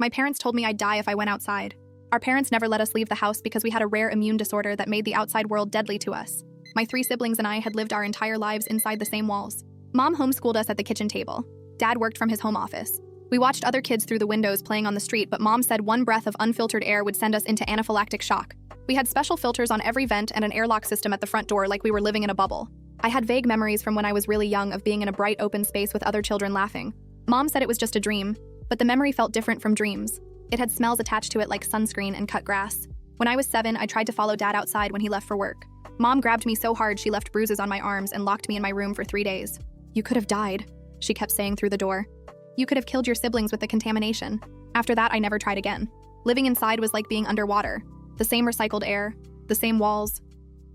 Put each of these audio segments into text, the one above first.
My parents told me I'd die if I went outside. Our parents never let us leave the house because we had a rare immune disorder that made the outside world deadly to us. My 3 siblings and I had lived our entire lives inside the same walls. Mom homeschooled us at the kitchen table. Dad worked from his home office. We watched other kids through the windows playing on the street, but Mom said one breath of unfiltered air would send us into anaphylactic shock. We had special filters on every vent and an airlock system at the front door like we were living in a bubble. I had vague memories from when I was really young of being in a bright open space with other children laughing. Mom said it was just a dream, but the memory felt different from dreams. It had smells attached to it like sunscreen and cut grass. When I was 7, I tried to follow Dad outside when he left for work. Mom grabbed me so hard she left bruises on my arms and locked me in my room for 3 days. "You could have died," she kept saying through the door. "You could have killed your siblings with the contamination." After that, I never tried again. Living inside was like being underwater. The same recycled air, the same walls.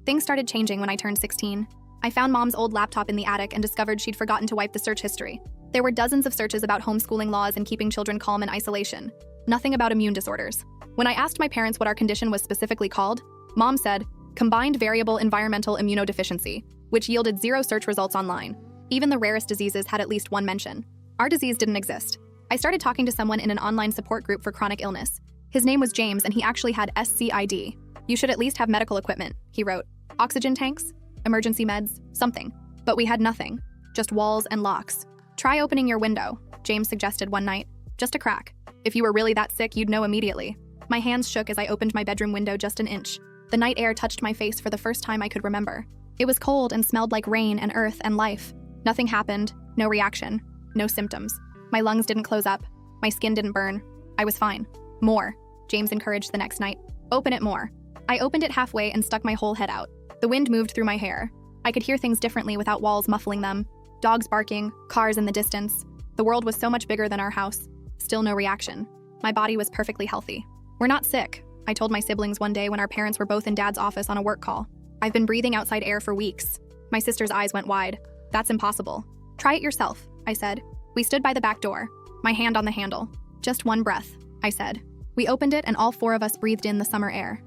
Things started changing when I turned 16. I found Mom's old laptop in the attic and discovered she'd forgotten to wipe the search history. There were dozens of searches about homeschooling laws and keeping children calm in isolation. Nothing about immune disorders. When I asked my parents what our condition was specifically called, Mom said, combined variable environmental immunodeficiency, which yielded 0 search results online. Even the rarest diseases had at least one mention. Our disease didn't exist. I started talking to someone in an online support group for chronic illness. His name was James and he actually had SCID. "You should at least have medical equipment," he wrote. "Oxygen tanks? Emergency meds? Something." But we had nothing. Just walls and locks. "Try opening your window," James suggested one night. "Just a crack. If you were really that sick, you'd know immediately." My hands shook as I opened my bedroom window just an inch. The night air touched my face for the first time I could remember. It was cold and smelled like rain and earth and life. Nothing happened, no reaction, no symptoms. My lungs didn't close up. My skin didn't burn. I was fine. "More," James encouraged the next night. "Open it more." I opened it halfway and stuck my whole head out. The wind moved through my hair. I could hear things differently without walls muffling them. Dogs barking, cars in the distance. The world was so much bigger than our house. Still no reaction. My body was perfectly healthy. "We're not sick," I told my siblings one day when our parents were both in Dad's office on a work call. "I've been breathing outside air for weeks." My sister's eyes went wide. "That's impossible." "Try it yourself," I said. We stood by the back door, my hand on the handle. "Just one breath," I said. We opened it and all 4 of us breathed in the summer air.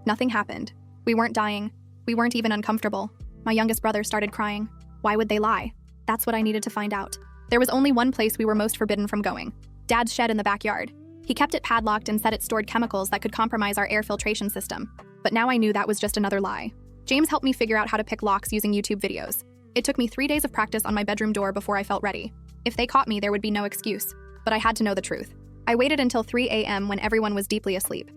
Nothing happened. We weren't dying. We weren't even uncomfortable. My youngest brother started crying. Why would they lie? That's what I needed to find out. There was only one place we were most forbidden from going. Dad's shed in the backyard. He kept it padlocked and said it stored chemicals that could compromise our air filtration system. But now I knew that was just another lie. James helped me figure out how to pick locks using YouTube videos. It took me 3 days of practice on my bedroom door before I felt ready. If they caught me, there would be no excuse. But I had to know the truth. I waited until 3 a.m. when everyone was deeply asleep.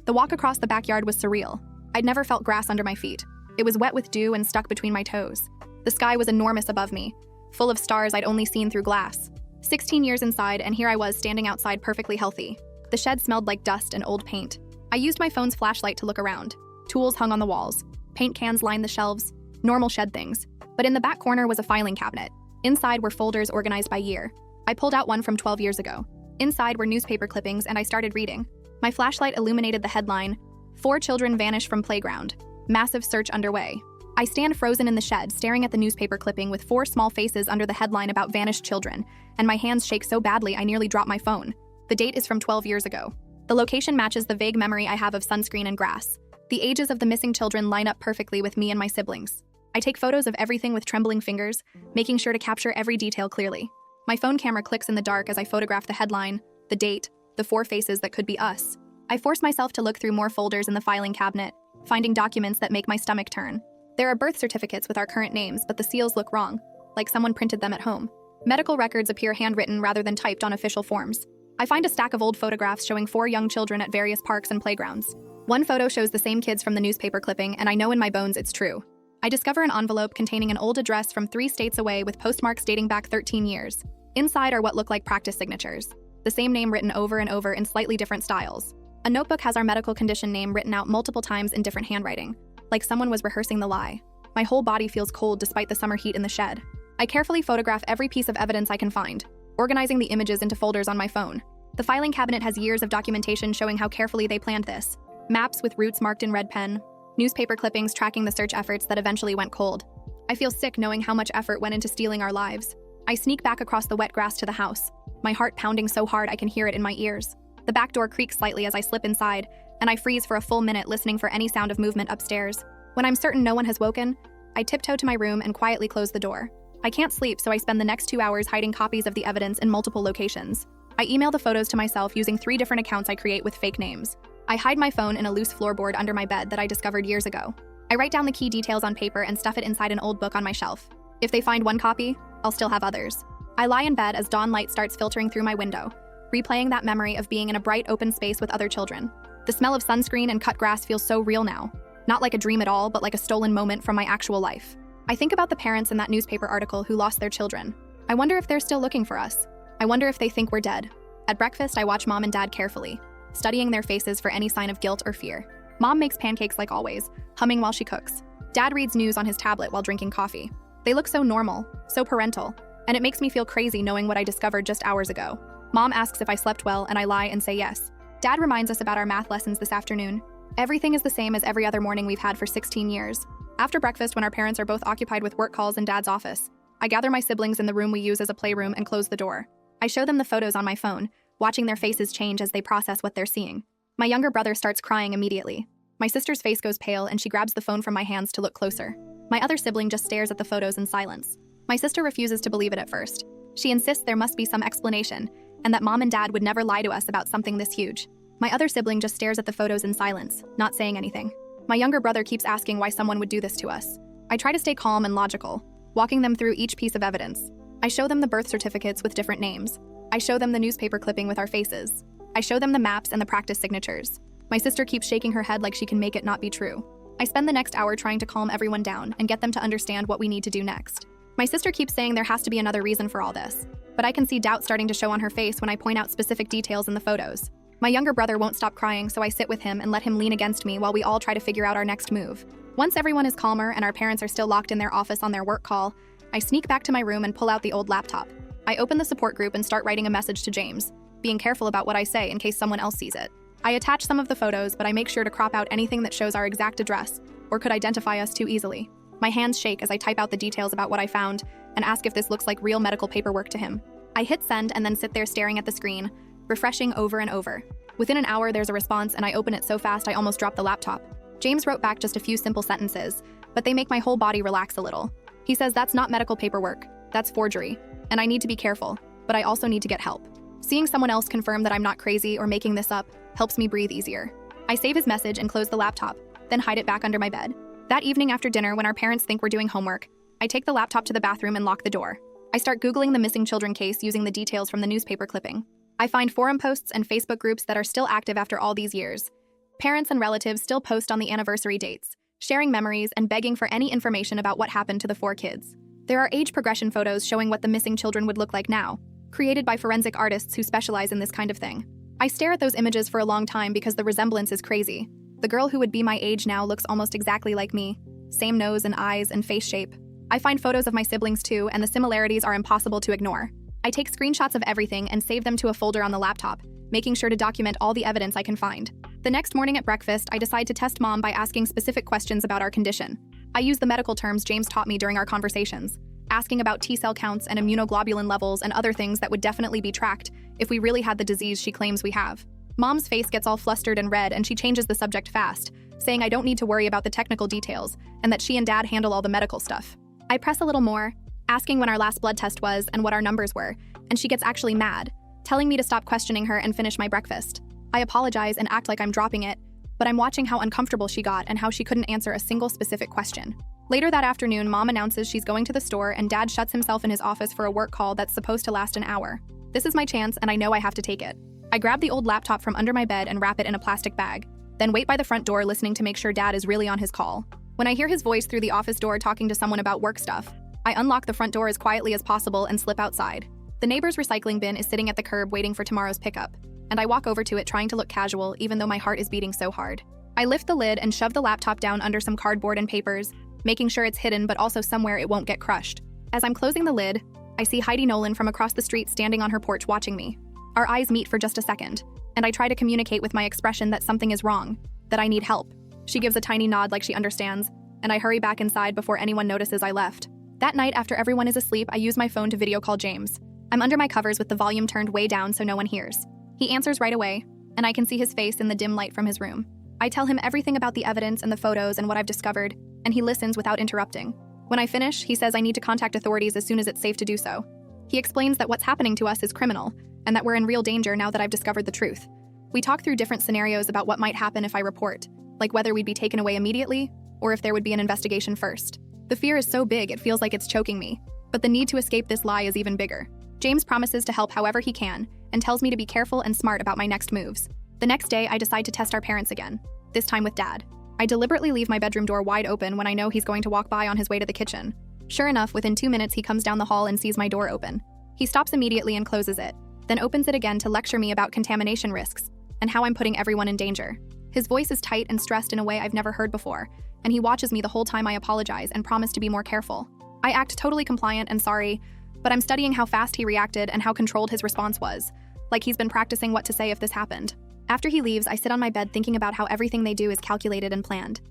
The walk across the backyard was surreal. I'd never felt grass under my feet. It was wet with dew and stuck between my toes. The sky was enormous above me, full of stars I'd only seen through glass. 16 years inside, and here I was standing outside perfectly healthy. The shed smelled like dust and old paint. I used my phone's flashlight to look around. Tools hung on the walls. Paint cans lined the shelves. Normal shed things. But in the back corner was a filing cabinet. Inside were folders organized by year. I pulled out one from 12 years ago. Inside were newspaper clippings, and I started reading. My flashlight illuminated the headline, "4 children vanish from playground. Massive search underway." I stand frozen in the shed, staring at the newspaper clipping with 4 small faces under the headline about vanished children, and my hands shake so badly I nearly drop my phone. The date is from 12 years ago. The location matches the vague memory I have of sunscreen and grass. The ages of the missing children line up perfectly with me and my siblings. I take photos of everything with trembling fingers, making sure to capture every detail clearly. My phone camera clicks in the dark as I photograph the headline, the date, the 4 faces that could be us. I force myself to look through more folders in the filing cabinet, finding documents that make my stomach turn. There are birth certificates with our current names, but the seals look wrong, like someone printed them at home. Medical records appear handwritten rather than typed on official forms. I find a stack of old photographs showing 4 young children at various parks and playgrounds. One photo shows the same kids from the newspaper clipping, and I know in my bones it's true. I discover an envelope containing an old address from 3 states away with postmarks dating back 13 years. Inside are what look like practice signatures, the same name written over and over in slightly different styles. A notebook has our medical condition name written out multiple times in different handwriting, like someone was rehearsing the lie. My whole body feels cold despite the summer heat in the shed. I carefully photograph every piece of evidence I can find, organizing the images into folders on my phone. The filing cabinet has years of documentation showing how carefully they planned this. Maps with routes marked in red pen, newspaper clippings tracking the search efforts that eventually went cold. I feel sick knowing how much effort went into stealing our lives. I sneak back across the wet grass to the house, my heart pounding so hard I can hear it in my ears. The back door creaks slightly as I slip inside, and I freeze for a full minute listening for any sound of movement upstairs. When I'm certain no one has woken, I tiptoe to my room and quietly close the door. I can't sleep, so I spend the next 2 hours hiding copies of the evidence in multiple locations. I email the photos to myself using 3 different accounts I create with fake names. I hide my phone in a loose floorboard under my bed that I discovered years ago. I write down the key details on paper and stuff it inside an old book on my shelf. If they find one copy, I'll still have others. I lie in bed as dawn light starts filtering through my window, replaying that memory of being in a bright open space with other children. The smell of sunscreen and cut grass feels so real now. Not like a dream at all, but like a stolen moment from my actual life. I think about the parents in that newspaper article who lost their children. I wonder if they're still looking for us. I wonder if they think we're dead. At breakfast, I watch Mom and Dad carefully, studying their faces for any sign of guilt or fear. Mom makes pancakes like always, humming while she cooks. Dad reads news on his tablet while drinking coffee. They look so normal, so parental, and it makes me feel crazy knowing what I discovered just hours ago. Mom asks if I slept well, and I lie and say yes. Dad reminds us about our math lessons this afternoon. Everything is the same as every other morning we've had for 16 years. After breakfast, when our parents are both occupied with work calls in Dad's office, I gather my siblings in the room we use as a playroom and close the door. I show them the photos on my phone, watching their faces change as they process what they're seeing. My younger brother starts crying immediately. My sister's face goes pale and she grabs the phone from my hands to look closer. My other sibling just stares at the photos in silence. My sister refuses to believe it at first. She insists there must be some explanation, and that Mom and Dad would never lie to us about something this huge. My other sibling just stares at the photos in silence, not saying anything. My younger brother keeps asking why someone would do this to us. I try to stay calm and logical, walking them through each piece of evidence. I show them the birth certificates with different names. I show them the newspaper clipping with our faces. I show them the maps and the practice signatures. My sister keeps shaking her head like she can make it not be true. I spend the next hour trying to calm everyone down and get them to understand what we need to do next. My sister keeps saying there has to be another reason for all this, but I can see doubt starting to show on her face when I point out specific details in the photos. My younger brother won't stop crying, so I sit with him and let him lean against me while we all try to figure out our next move. Once everyone is calmer and our parents are still locked in their office on their work call, I sneak back to my room and pull out the old laptop. I open the support group and start writing a message to James, being careful about what I say in case someone else sees it. I attach some of the photos, but I make sure to crop out anything that shows our exact address or could identify us too easily. My hands shake as I type out the details about what I found and ask if this looks like real medical paperwork to him. I hit send and then sit there staring at the screen, refreshing over and over. Within an hour, there's a response, and I open it so fast I almost drop the laptop. James wrote back just a few simple sentences, but they make my whole body relax a little. He says that's not medical paperwork, that's forgery, and I need to be careful, but I also need to get help. Seeing someone else confirm that I'm not crazy or making this up helps me breathe easier. I save his message and close the laptop, then hide it back under my bed. That evening after dinner, when our parents think we're doing homework, I take the laptop to the bathroom and lock the door. I start Googling the missing children case using the details from the newspaper clipping. I find forum posts and Facebook groups that are still active after all these years. Parents and relatives still post on the anniversary dates, sharing memories and begging for any information about what happened to the 4 kids. There are age progression photos showing what the missing children would look like now, created by forensic artists who specialize in this kind of thing. I stare at those images for a long time because the resemblance is crazy. The girl who would be my age now looks almost exactly like me. Same nose and eyes and face shape. I find photos of my siblings too, and the similarities are impossible to ignore. I take screenshots of everything and save them to a folder on the laptop, making sure to document all the evidence I can find. The next morning at breakfast, I decide to test Mom by asking specific questions about our condition. I use the medical terms James taught me during our conversations, asking about T-cell counts and immunoglobulin levels and other things that would definitely be tracked if we really had the disease she claims we have. Mom's face gets all flustered and red, and she changes the subject fast, saying I don't need to worry about the technical details and that she and Dad handle all the medical stuff. I press a little more, asking when our last blood test was and what our numbers were, and she gets actually mad, telling me to stop questioning her and finish my breakfast. I apologize and act like I'm dropping it, but I'm watching how uncomfortable she got and how she couldn't answer a single specific question. Later that afternoon, Mom announces she's going to the store and Dad shuts himself in his office for a work call that's supposed to last an hour. This is my chance, and I know I have to take it. I grab the old laptop from under my bed and wrap it in a plastic bag, then wait by the front door listening to make sure Dad is really on his call. When I hear his voice through the office door talking to someone about work stuff, I unlock the front door as quietly as possible and slip outside. The neighbor's recycling bin is sitting at the curb waiting for tomorrow's pickup, and I walk over to it trying to look casual even though my heart is beating so hard. I lift the lid and shove the laptop down under some cardboard and papers, making sure it's hidden but also somewhere it won't get crushed. As I'm closing the lid, I see Heidi Nolan from across the street standing on her porch watching me. Our eyes meet for just a second, and I try to communicate with my expression that something is wrong, that I need help. She gives a tiny nod like she understands, and I hurry back inside before anyone notices I left. That night, after everyone is asleep, I use my phone to video call James. I'm under my covers with the volume turned way down so no one hears. He answers right away, and I can see his face in the dim light from his room. I tell him everything about the evidence and the photos and what I've discovered, and he listens without interrupting. When I finish, he says I need to contact authorities as soon as it's safe to do so. He explains that what's happening to us is criminal, and that we're in real danger now that I've discovered the truth. We talk through different scenarios about what might happen if I report, like whether we'd be taken away immediately, or if there would be an investigation first. The fear is so big it feels like it's choking me, but the need to escape this lie is even bigger. James promises to help however he can, and tells me to be careful and smart about my next moves. The next day, I decide to test our parents again, this time with Dad. I deliberately leave my bedroom door wide open when I know he's going to walk by on his way to the kitchen. Sure enough, within 2 minutes he comes down the hall and sees my door open. He stops immediately and closes it, then opens it again to lecture me about contamination risks and how I'm putting everyone in danger. His voice is tight and stressed in a way I've never heard before, and he watches me the whole time I apologize and promise to be more careful. I act totally compliant and sorry, but I'm studying how fast he reacted and how controlled his response was, like he's been practicing what to say if this happened. After he leaves, I sit on my bed thinking about how everything they do is calculated and planned.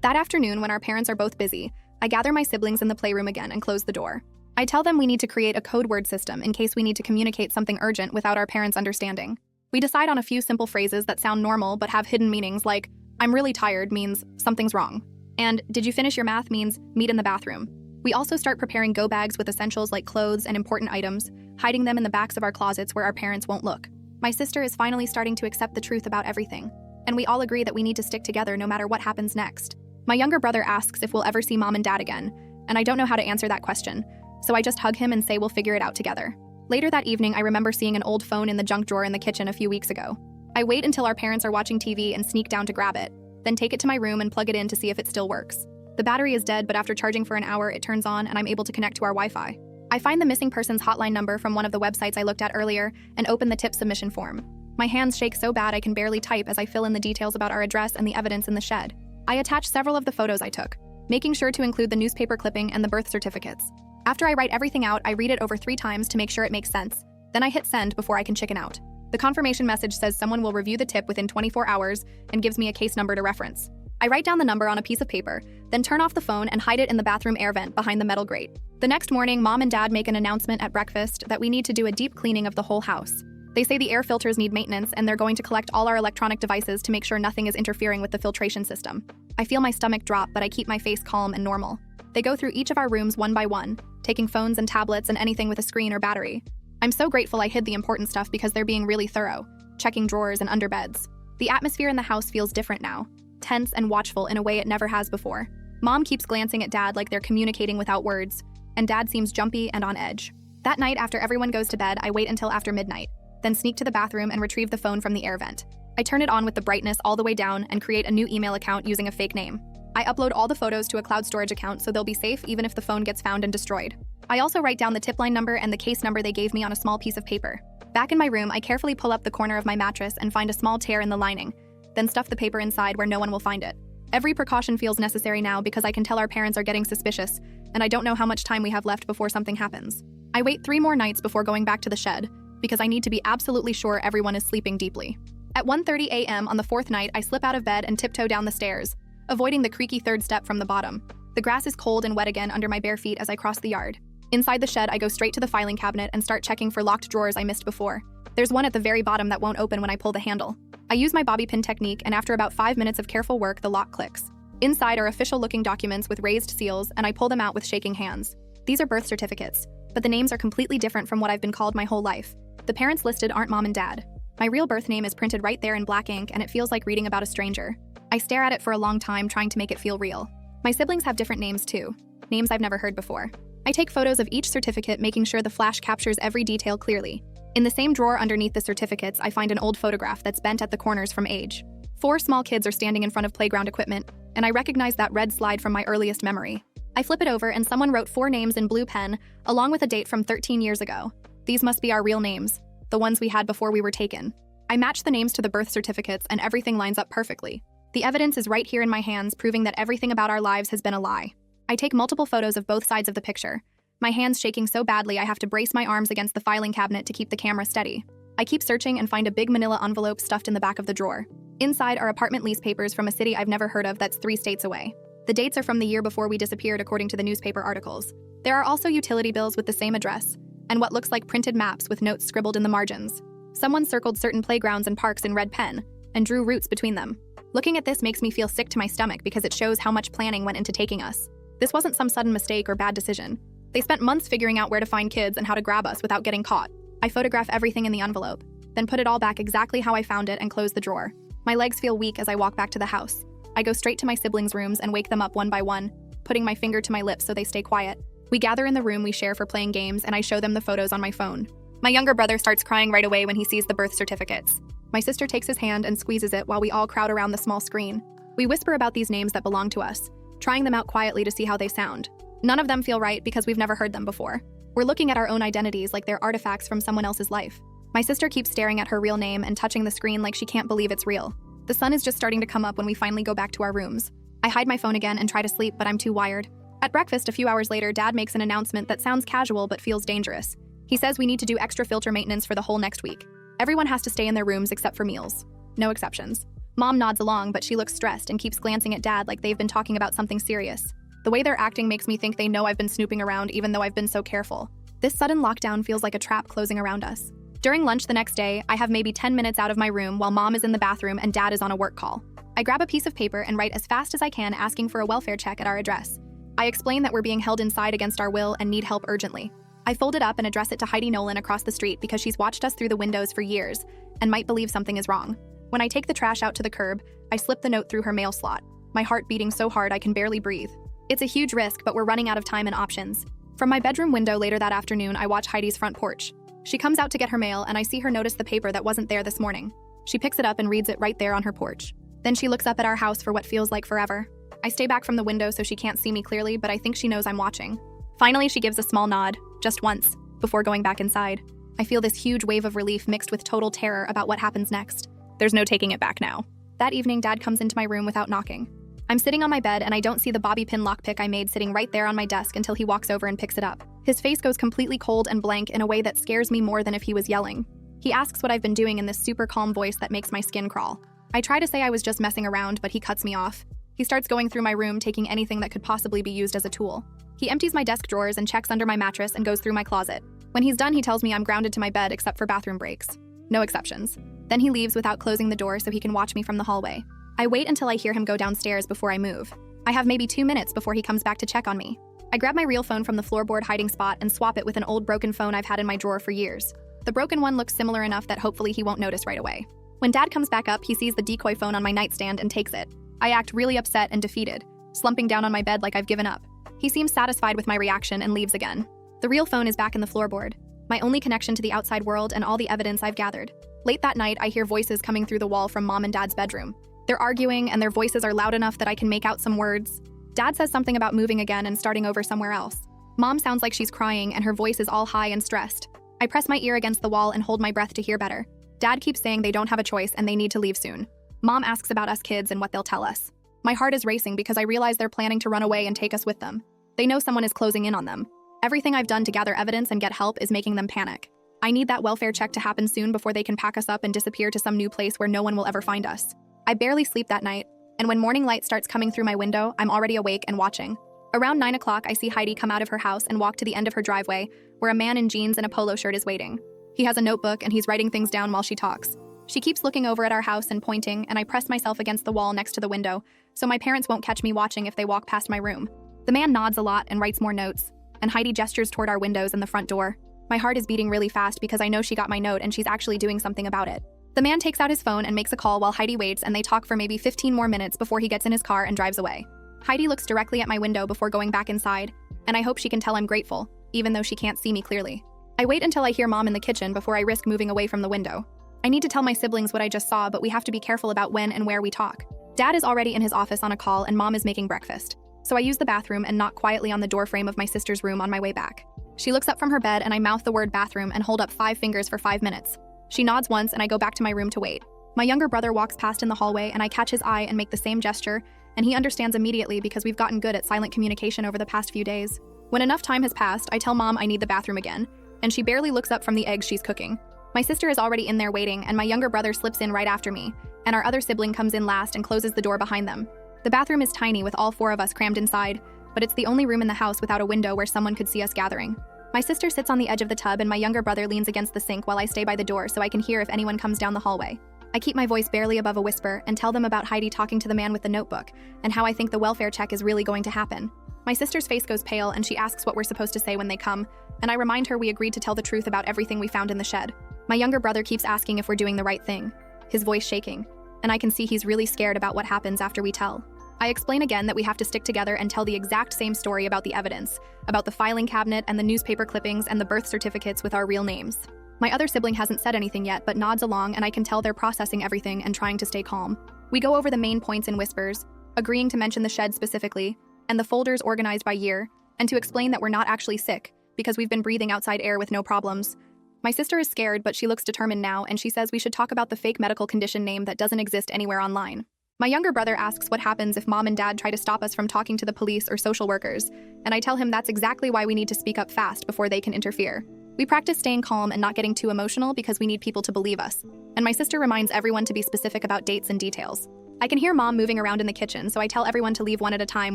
That afternoon, when our parents are both busy, I gather my siblings in the playroom again and close the door. I tell them we need to create a code word system in case we need to communicate something urgent without our parents understanding. We decide on a few simple phrases that sound normal but have hidden meanings, like, "I'm really tired" means something's wrong, and "Did you finish your math" means meet in the bathroom. We also start preparing go bags with essentials like clothes and important items, hiding them in the backs of our closets where our parents won't look. My sister is finally starting to accept the truth about everything, and we all agree that we need to stick together no matter what happens next. My younger brother asks if we'll ever see Mom and Dad again, and I don't know how to answer that question, so I just hug him and say we'll figure it out together. Later that evening, I remember seeing an old phone in the junk drawer in the kitchen a few weeks ago. I wait until our parents are watching TV and sneak down to grab it, then take it to my room and plug it in to see if it still works. The battery is dead, but after charging for an hour, it turns on and I'm able to connect to our Wi-Fi. I find the missing person's hotline number from one of the websites I looked at earlier and open the tip submission form. My hands shake so bad I can barely type as I fill in the details about our address and the evidence in the shed. I attach several of the photos I took, making sure to include the newspaper clipping and the birth certificates. After I write everything out, I read it over 3 times to make sure it makes sense. Then I hit send before I can chicken out. The confirmation message says someone will review the tip within 24 hours and gives me a case number to reference. I write down the number on a piece of paper, then turn off the phone and hide it in the bathroom air vent behind the metal grate. The next morning, Mom and Dad make an announcement at breakfast that we need to do a deep cleaning of the whole house. They say the air filters need maintenance and they're going to collect all our electronic devices to make sure nothing is interfering with the filtration system. I feel my stomach drop, but I keep my face calm and normal. They go through each of our rooms one by one, taking phones and tablets and anything with a screen or battery. I'm so grateful I hid the important stuff because they're being really thorough, checking drawers and under beds. The atmosphere in the house feels different now, tense and watchful in a way it never has before. Mom keeps glancing at Dad like they're communicating without words, and Dad seems jumpy and on edge. That night, after everyone goes to bed, I wait until after midnight, then sneak to the bathroom and retrieve the phone from the air vent. I turn it on with the brightness all the way down and create a new email account using a fake name. I upload all the photos to a cloud storage account so they'll be safe even if the phone gets found and destroyed. I also write down the tip line number and the case number they gave me on a small piece of paper. Back in my room, I carefully pull up the corner of my mattress and find a small tear in the lining, then stuff the paper inside where no one will find it. Every precaution feels necessary now because I can tell our parents are getting suspicious, and I don't know how much time we have left before something happens. I wait 3 more nights before going back to the shed, because I need to be absolutely sure everyone is sleeping deeply. At 1:30 a.m. on the 4th night, I slip out of bed and tiptoe down the stairs, avoiding the creaky 3rd step from the bottom. The grass is cold and wet again under my bare feet as I cross the yard. Inside the shed, I go straight to the filing cabinet and start checking for locked drawers I missed before. There's one at the very bottom that won't open when I pull the handle. I use my bobby pin technique, and after about 5 minutes of careful work, the lock clicks. Inside are official-looking documents with raised seals, and I pull them out with shaking hands. These are birth certificates, but the names are completely different from what I've been called my whole life. The parents listed aren't Mom and Dad. My real birth name is printed right there in black ink, and it feels like reading about a stranger. I stare at it for a long time, trying to make it feel real. My siblings have different names too, names I've never heard before. I take photos of each certificate, making sure the flash captures every detail clearly. In the same drawer underneath the certificates, I find an old photograph that's bent at the corners from age. 4 small kids are standing in front of playground equipment, and I recognize that red slide from my earliest memory. I flip it over, and someone wrote 4 names in blue pen, along with a date from 13 years ago. These must be our real names, the ones we had before we were taken. I match the names to the birth certificates, and everything lines up perfectly. The evidence is right here in my hands, proving that everything about our lives has been a lie. I take multiple photos of both sides of the picture, my hands shaking so badly I have to brace my arms against the filing cabinet to keep the camera steady. I keep searching and find a big manila envelope stuffed in the back of the drawer. Inside are apartment lease papers from a city I've never heard of that's 3 states away. The dates are from the year before we disappeared, according to the newspaper articles. There are also utility bills with the same address, and what looks like printed maps with notes scribbled in the margins. Someone circled certain playgrounds and parks in red pen, and drew routes between them. Looking at this makes me feel sick to my stomach because it shows how much planning went into taking us. This wasn't some sudden mistake or bad decision. They spent months figuring out where to find kids and how to grab us without getting caught. I photograph everything in the envelope, then put it all back exactly how I found it and close the drawer. My legs feel weak as I walk back to the house. I go straight to my siblings' rooms and wake them up one by one, putting my finger to my lips so they stay quiet. We gather in the room we share for playing games, and I show them the photos on my phone. My younger brother starts crying right away when he sees the birth certificates. My sister takes his hand and squeezes it while we all crowd around the small screen. We whisper about these names that belong to us, trying them out quietly to see how they sound. None of them feel right because we've never heard them before. We're looking at our own identities like they're artifacts from someone else's life. My sister keeps staring at her real name and touching the screen like she can't believe it's real. The sun is just starting to come up when we finally go back to our rooms. I hide my phone again and try to sleep, but I'm too wired. At breakfast a few hours later, Dad makes an announcement that sounds casual but feels dangerous. He says we need to do extra filter maintenance for the whole next week. Everyone has to stay in their rooms except for meals. No exceptions. Mom nods along, but she looks stressed and keeps glancing at Dad like they've been talking about something serious. The way they're acting makes me think they know I've been snooping around even though I've been so careful. This sudden lockdown feels like a trap closing around us. During lunch the next day, I have maybe 10 minutes out of my room while Mom is in the bathroom and Dad is on a work call. I grab a piece of paper and write as fast as I can asking for a welfare check at our address. I explain that we're being held inside against our will and need help urgently. I fold it up and address it to Heidi Nolan across the street because she's watched us through the windows for years and might believe something is wrong. When I take the trash out to the curb, I slip the note through her mail slot, my heart beating so hard I can barely breathe. It's a huge risk, but we're running out of time and options. From my bedroom window later that afternoon, I watch Heidi's front porch. She comes out to get her mail and I see her notice the paper that wasn't there this morning. She picks it up and reads it right there on her porch. Then she looks up at our house for what feels like forever. I stay back from the window so she can't see me clearly, but I think she knows I'm watching. Finally, she gives a small nod, just once, before going back inside. I feel this huge wave of relief mixed with total terror about what happens next. There's no taking it back now. That evening, Dad comes into my room without knocking. I'm sitting on my bed and I don't see the bobby pin lockpick I made sitting right there on my desk until he walks over and picks it up. His face goes completely cold and blank in a way that scares me more than if he was yelling. He asks what I've been doing in this super calm voice that makes my skin crawl. I try to say I was just messing around, but he cuts me off. He starts going through my room, taking anything that could possibly be used as a tool. He empties my desk drawers and checks under my mattress and goes through my closet. When he's done, he tells me I'm grounded to my bed except for bathroom breaks. No exceptions. Then he leaves without closing the door so he can watch me from the hallway. I wait until I hear him go downstairs before I move. I have maybe 2 minutes before he comes back to check on me. I grab my real phone from the floorboard hiding spot and swap it with an old broken phone I've had in my drawer for years. The broken one looks similar enough that hopefully he won't notice right away. When Dad comes back up, he sees the decoy phone on my nightstand and takes it. I act really upset and defeated, slumping down on my bed like I've given up. He seems satisfied with my reaction and leaves again. The real phone is back in the floorboard, my only connection to the outside world and all the evidence I've gathered. Late that night, I hear voices coming through the wall from Mom and Dad's bedroom. They're arguing and their voices are loud enough that I can make out some words. Dad says something about moving again and starting over somewhere else. Mom sounds like she's crying and her voice is all high and stressed. I press my ear against the wall and hold my breath to hear better. Dad keeps saying they don't have a choice and they need to leave soon. Mom asks about us kids and what they'll tell us. My heart is racing because I realize they're planning to run away and take us with them. They know someone is closing in on them. Everything I've done to gather evidence and get help is making them panic. I need that welfare check to happen soon before they can pack us up and disappear to some new place where no one will ever find us. I barely sleep that night, and when morning light starts coming through my window, I'm already awake and watching. Around 9 o'clock, I see Heidi come out of her house and walk to the end of her driveway, where a man in jeans and a polo shirt is waiting. He has a notebook and he's writing things down while she talks. She keeps looking over at our house and pointing, and I press myself against the wall next to the window, so my parents won't catch me watching if they walk past my room. The man nods a lot and writes more notes, and Heidi gestures toward our windows and the front door. My heart is beating really fast because I know she got my note and she's actually doing something about it. The man takes out his phone and makes a call while Heidi waits, and they talk for maybe 15 more minutes before he gets in his car and drives away. Heidi looks directly at my window before going back inside, and I hope she can tell I'm grateful, even though she can't see me clearly. I wait until I hear Mom in the kitchen before I risk moving away from the window. I need to tell my siblings what I just saw, but we have to be careful about when and where we talk. Dad is already in his office on a call and Mom is making breakfast. So I use the bathroom and knock quietly on the doorframe of my sister's room on my way back. She looks up from her bed and I mouth the word bathroom and hold up 5 fingers for 5 minutes. She nods once and I go back to my room to wait. My younger brother walks past in the hallway and I catch his eye and make the same gesture, and he understands immediately because we've gotten good at silent communication over the past few days. When enough time has passed, I tell Mom I need the bathroom again, and she barely looks up from the eggs she's cooking. My sister is already in there waiting, and my younger brother slips in right after me, and our other sibling comes in last and closes the door behind them. The bathroom is tiny with all 4 of us crammed inside, but it's the only room in the house without a window where someone could see us gathering. My sister sits on the edge of the tub and my younger brother leans against the sink while I stay by the door so I can hear if anyone comes down the hallway. I keep my voice barely above a whisper and tell them about Heidi talking to the man with the notebook and how I think the welfare check is really going to happen. My sister's face goes pale and she asks what we're supposed to say when they come, and I remind her we agreed to tell the truth about everything we found in the shed. My younger brother keeps asking if we're doing the right thing, his voice shaking, and I can see he's really scared about what happens after we tell. I explain again that we have to stick together and tell the exact same story about the evidence, about the filing cabinet and the newspaper clippings and the birth certificates with our real names. My other sibling hasn't said anything yet, but nods along, and I can tell they're processing everything and trying to stay calm. We go over the main points in whispers, agreeing to mention the shed specifically, and the folders organized by year, and to explain that we're not actually sick, because we've been breathing outside air with no problems. My sister is scared, but she looks determined now, and she says we should talk about the fake medical condition name that doesn't exist anywhere online. My younger brother asks what happens if mom and dad try to stop us from talking to the police or social workers, and I tell him that's exactly why we need to speak up fast before they can interfere. We practice staying calm and not getting too emotional because we need people to believe us, and my sister reminds everyone to be specific about dates and details. I can hear mom moving around in the kitchen, so I tell everyone to leave one at a time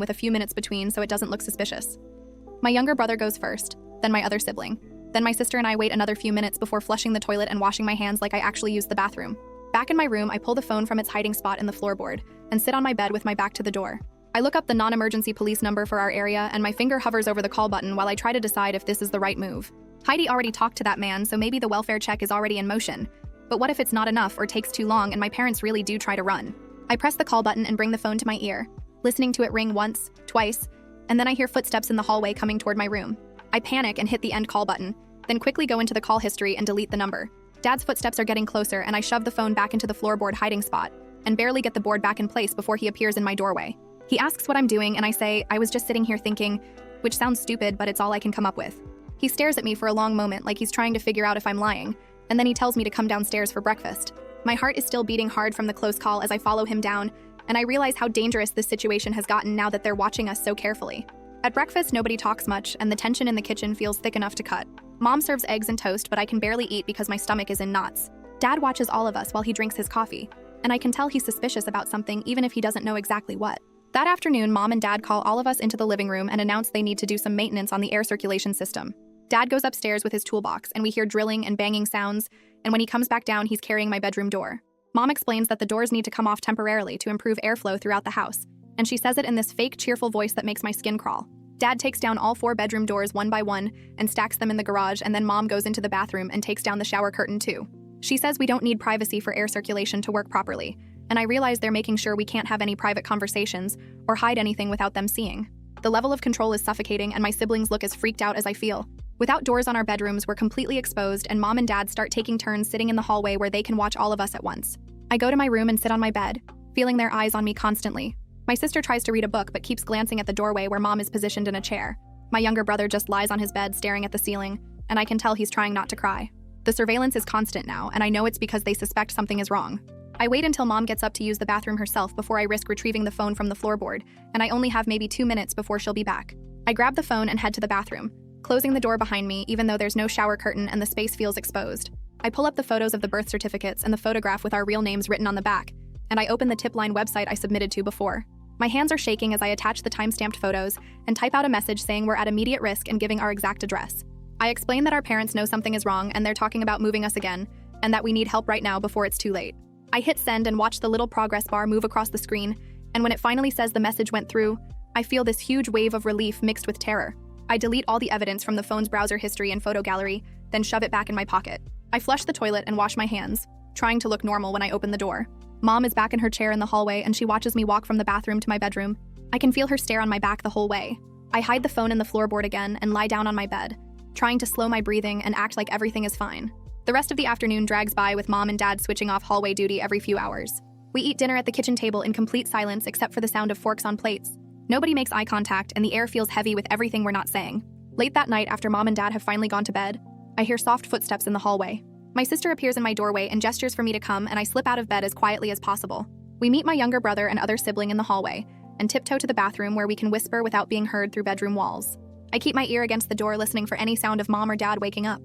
with a few minutes between so it doesn't look suspicious. My younger brother goes first, then my other sibling. Then my sister and I wait another few minutes before flushing the toilet and washing my hands like I actually used the bathroom. Back in my room, I pull the phone from its hiding spot in the floorboard and sit on my bed with my back to the door. I look up the non-emergency police number for our area, and my finger hovers over the call button while I try to decide if this is the right move. Heidi already talked to that man, so maybe the welfare check is already in motion. But what if it's not enough or takes too long and my parents really do try to run? I press the call button and bring the phone to my ear, listening to it ring once, twice, and then I hear footsteps in the hallway coming toward my room. I panic and hit the end call button, then quickly go into the call history and delete the number. Dad's footsteps are getting closer, and I shove the phone back into the floorboard hiding spot and barely get the board back in place before he appears in my doorway. He asks what I'm doing, and I say, I was just sitting here thinking, which sounds stupid, but it's all I can come up with. He stares at me for a long moment like he's trying to figure out if I'm lying, and then he tells me to come downstairs for breakfast. My heart is still beating hard from the close call as I follow him down, and I realize how dangerous this situation has gotten now that they're watching us so carefully. At breakfast, nobody talks much, and the tension in the kitchen feels thick enough to cut. Mom serves eggs and toast, but I can barely eat because my stomach is in knots. Dad watches all of us while he drinks his coffee, and I can tell he's suspicious about something even if he doesn't know exactly what. That afternoon, Mom and Dad call all of us into the living room and announce they need to do some maintenance on the air circulation system. Dad goes upstairs with his toolbox, and we hear drilling and banging sounds, and when he comes back down, he's carrying my bedroom door. Mom explains that the doors need to come off temporarily to improve airflow throughout the house, and she says it in this fake, cheerful voice that makes my skin crawl. Dad takes down all 4 bedroom doors one by one and stacks them in the garage, and then Mom goes into the bathroom and takes down the shower curtain too. She says we don't need privacy for air circulation to work properly, and I realize they're making sure we can't have any private conversations or hide anything without them seeing. The level of control is suffocating, and my siblings look as freaked out as I feel. Without doors on our bedrooms, we're completely exposed, and Mom and Dad start taking turns sitting in the hallway where they can watch all of us at once. I go to my room and sit on my bed, feeling their eyes on me constantly. My sister tries to read a book but keeps glancing at the doorway where Mom is positioned in a chair. My younger brother just lies on his bed staring at the ceiling, and I can tell he's trying not to cry. The surveillance is constant now, and I know it's because they suspect something is wrong. I wait until Mom gets up to use the bathroom herself before I risk retrieving the phone from the floorboard, and I only have maybe 2 minutes before she'll be back. I grab the phone and head to the bathroom, closing the door behind me even though there's no shower curtain and the space feels exposed. I pull up the photos of the birth certificates and the photograph with our real names written on the back, and I open the Tipline website I submitted to before. My hands are shaking as I attach the time-stamped photos and type out a message saying we're at immediate risk and giving our exact address. I explain that our parents know something is wrong and they're talking about moving us again, and that we need help right now before it's too late. I hit send and watch the little progress bar move across the screen, and when it finally says the message went through, I feel this huge wave of relief mixed with terror. I delete all the evidence from the phone's browser history and photo gallery, then shove it back in my pocket. I flush the toilet and wash my hands, trying to look normal when I open the door. Mom is back in her chair in the hallway, and she watches me walk from the bathroom to my bedroom. I can feel her stare on my back the whole way. I hide the phone in the floorboard again and lie down on my bed, trying to slow my breathing and act like everything is fine. The rest of the afternoon drags by with Mom and Dad switching off hallway duty every few hours. We eat dinner at the kitchen table in complete silence except for the sound of forks on plates. Nobody makes eye contact, and the air feels heavy with everything we're not saying. Late that night, after Mom and Dad have finally gone to bed, I hear soft footsteps in the hallway. My sister appears in my doorway and gestures for me to come, and I slip out of bed as quietly as possible. We meet my younger brother and other sibling in the hallway and tiptoe to the bathroom where we can whisper without being heard through bedroom walls. I keep my ear against the door listening for any sound of Mom or Dad waking up.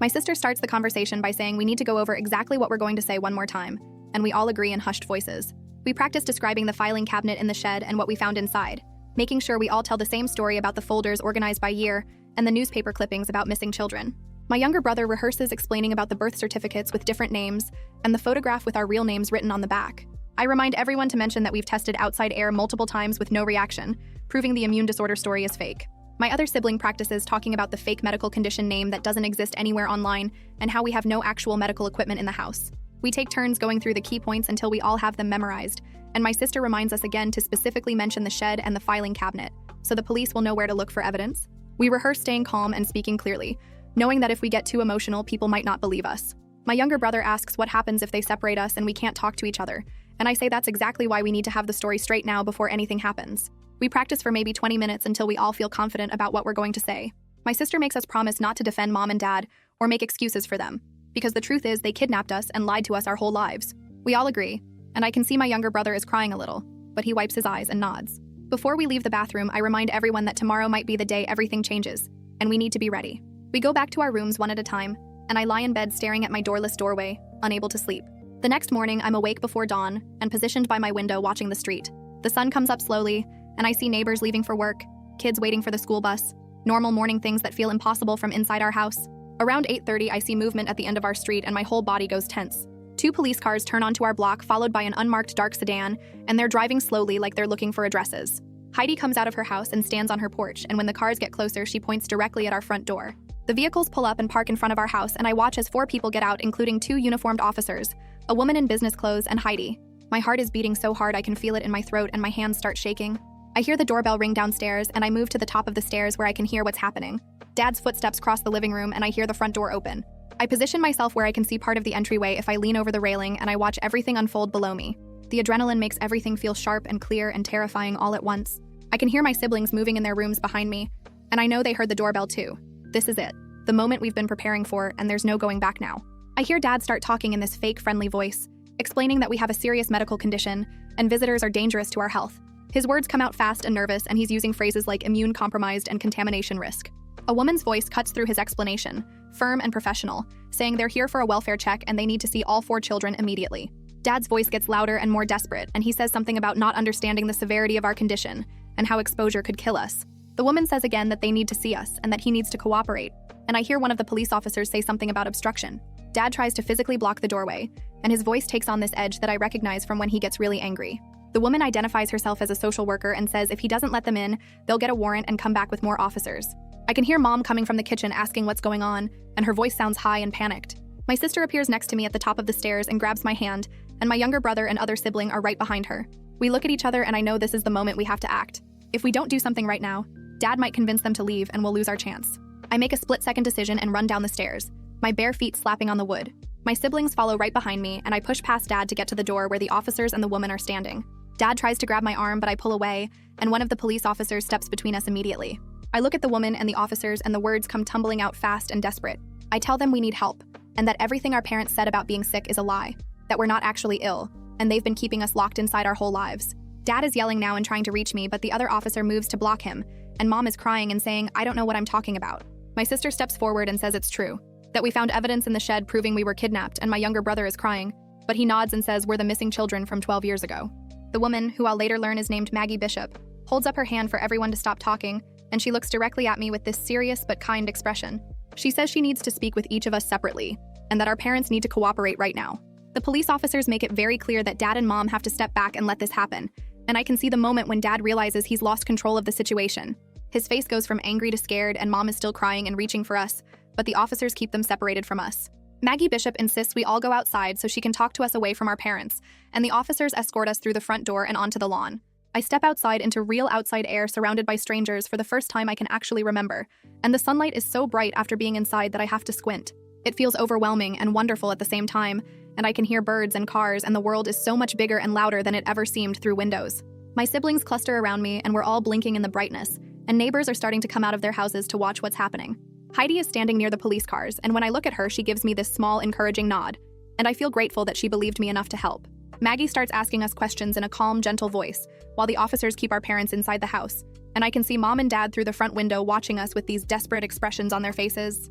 My sister starts the conversation by saying we need to go over exactly what we're going to say one more time, and we all agree in hushed voices. We practice describing the filing cabinet in the shed and what we found inside, making sure we all tell the same story about the folders organized by year and the newspaper clippings about missing children. My younger brother rehearses explaining about the birth certificates with different names and the photograph with our real names written on the back. I remind everyone to mention that we've tested outside air multiple times with no reaction, proving the immune disorder story is fake. My other sibling practices talking about the fake medical condition name that doesn't exist anywhere online and how we have no actual medical equipment in the house. We take turns going through the key points until we all have them memorized, and my sister reminds us again to specifically mention the shed and the filing cabinet, so the police will know where to look for evidence. We rehearse staying calm and speaking clearly, knowing that if we get too emotional, people might not believe us. My younger brother asks what happens if they separate us and we can't talk to each other, and I say that's exactly why we need to have the story straight now before anything happens. We practice for maybe 20 minutes until we all feel confident about what we're going to say. My sister makes us promise not to defend mom and dad or make excuses for them, because the truth is they kidnapped us and lied to us our whole lives. We all agree, and I can see my younger brother is crying a little, but he wipes his eyes and nods. Before we leave the bathroom, I remind everyone that tomorrow might be the day everything changes, and we need to be ready. We go back to our rooms one at a time, and I lie in bed staring at my doorless doorway, unable to sleep. The next morning, I'm awake before dawn and positioned by my window watching the street. The sun comes up slowly, and I see neighbors leaving for work, kids waiting for the school bus, normal morning things that feel impossible from inside our house. Around 8:30, I see movement at the end of our street and my whole body goes tense. 2 police cars turn onto our block, followed by an unmarked dark sedan, and they're driving slowly like they're looking for addresses. Heidi comes out of her house and stands on her porch, and when the cars get closer, she points directly at our front door. The vehicles pull up and park in front of our house, and I watch as 4 people get out, including 2 uniformed officers, a woman in business clothes, and Heidi. My heart is beating so hard I can feel it in my throat and my hands start shaking. I hear the doorbell ring downstairs, and I move to the top of the stairs where I can hear what's happening. Dad's footsteps cross the living room, and I hear the front door open. I position myself where I can see part of the entryway if I lean over the railing, and I watch everything unfold below me. The adrenaline makes everything feel sharp and clear and terrifying all at once. I can hear my siblings moving in their rooms behind me, and I know they heard the doorbell too. This is it, the moment we've been preparing for, and there's no going back now. I hear Dad start talking in this fake, friendly voice, explaining that we have a serious medical condition, and visitors are dangerous to our health. His words come out fast and nervous, and he's using phrases like immune compromised and contamination risk. A woman's voice cuts through his explanation, firm and professional, saying they're here for a welfare check and they need to see all 4 children immediately. Dad's voice gets louder and more desperate, and he says something about not understanding the severity of our condition and how exposure could kill us. The woman says again that they need to see us and that he needs to cooperate, and I hear one of the police officers say something about obstruction. Dad tries to physically block the doorway, and his voice takes on this edge that I recognize from when he gets really angry. The woman identifies herself as a social worker and says if he doesn't let them in, they'll get a warrant and come back with more officers. I can hear Mom coming from the kitchen asking what's going on, and her voice sounds high and panicked. My sister appears next to me at the top of the stairs and grabs my hand, and my younger brother and other sibling are right behind her. We look at each other, and I know this is the moment we have to act. If we don't do something right now, Dad might convince them to leave and we'll lose our chance. I make a split-second decision and run down the stairs, my bare feet slapping on the wood. My siblings follow right behind me, and I push past Dad to get to the door where the officers and the woman are standing. Dad tries to grab my arm, but I pull away, and one of the police officers steps between us immediately. I look at the woman and the officers, and the words come tumbling out fast and desperate. I tell them we need help, and that everything our parents said about being sick is a lie, that we're not actually ill, and they've been keeping us locked inside our whole lives. Dad is yelling now and trying to reach me, but the other officer moves to block him, and Mom is crying and saying, I don't know what I'm talking about. My sister steps forward and says it's true, that we found evidence in the shed proving we were kidnapped, and my younger brother is crying, but he nods and says we're the missing children from 12 years ago. The woman, who I'll later learn is named Maggie Bishop, holds up her hand for everyone to stop talking, and she looks directly at me with this serious but kind expression. She says she needs to speak with each of us separately, and that our parents need to cooperate right now. The police officers make it very clear that Dad and Mom have to step back and let this happen, and I can see the moment when Dad realizes he's lost control of the situation. His face goes from angry to scared, and Mom is still crying and reaching for us, but the officers keep them separated from us. Maggie Bishop insists we all go outside so she can talk to us away from our parents, and the officers escort us through the front door and onto the lawn. I step outside into real outside air surrounded by strangers for the first time I can actually remember, and the sunlight is so bright after being inside that I have to squint. It feels overwhelming and wonderful at the same time, and I can hear birds and cars, and the world is so much bigger and louder than it ever seemed through windows. My siblings cluster around me, and we're all blinking in the brightness, and neighbors are starting to come out of their houses to watch what's happening. Heidi is standing near the police cars, and when I look at her, she gives me this small, encouraging nod, and I feel grateful that she believed me enough to help. Maggie starts asking us questions in a calm, gentle voice, while the officers keep our parents inside the house, and I can see Mom and Dad through the front window watching us with these desperate expressions on their faces.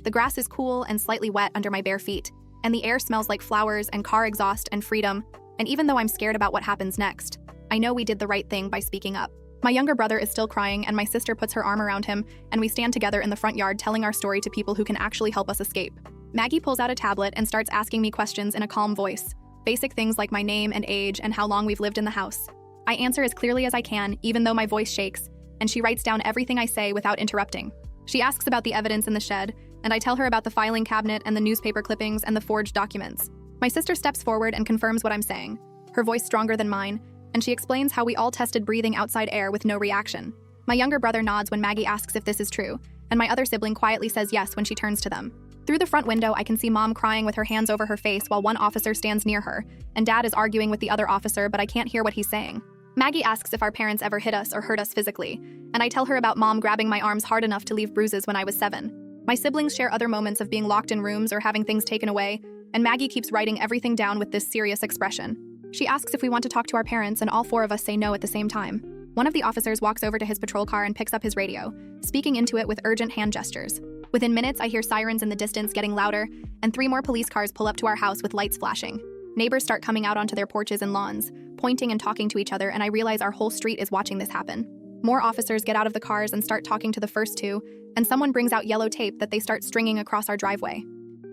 The grass is cool and slightly wet under my bare feet, and the air smells like flowers and car exhaust and freedom, and even though I'm scared about what happens next, I know we did the right thing by speaking up. My younger brother is still crying, and my sister puts her arm around him, and we stand together in the front yard telling our story to people who can actually help us escape. Maggie pulls out a tablet and starts asking me questions in a calm voice. basic things like my name and age and how long we've lived in the house. I answer as clearly as I can, even though my voice shakes, and she writes down everything I say without interrupting. She asks about the evidence in the shed, and I tell her about the filing cabinet and the newspaper clippings and the forged documents. My sister steps forward and confirms what I'm saying, her voice stronger than mine, and she explains how we all tested breathing outside air with no reaction. My younger brother nods when Maggie asks if this is true, and my other sibling quietly says yes when she turns to them. Through the front window, I can see Mom crying with her hands over her face while one officer stands near her, and Dad is arguing with the other officer, but I can't hear what he's saying. Maggie asks if our parents ever hit us or hurt us physically, and I tell her about Mom grabbing my arms hard enough to leave bruises when I was 7. My siblings share other moments of being locked in rooms or having things taken away, and Maggie keeps writing everything down with this serious expression. She asks if we want to talk to our parents, and all 4 of us say no at the same time. One of the officers walks over to his patrol car and picks up his radio, speaking into it with urgent hand gestures. Within minutes, I hear sirens in the distance getting louder, and 3 more police cars pull up to our house with lights flashing. Neighbors start coming out onto their porches and lawns, pointing and talking to each other, and I realize our whole street is watching this happen. More officers get out of the cars and start talking to the first 2, and someone brings out yellow tape that they start stringing across our driveway.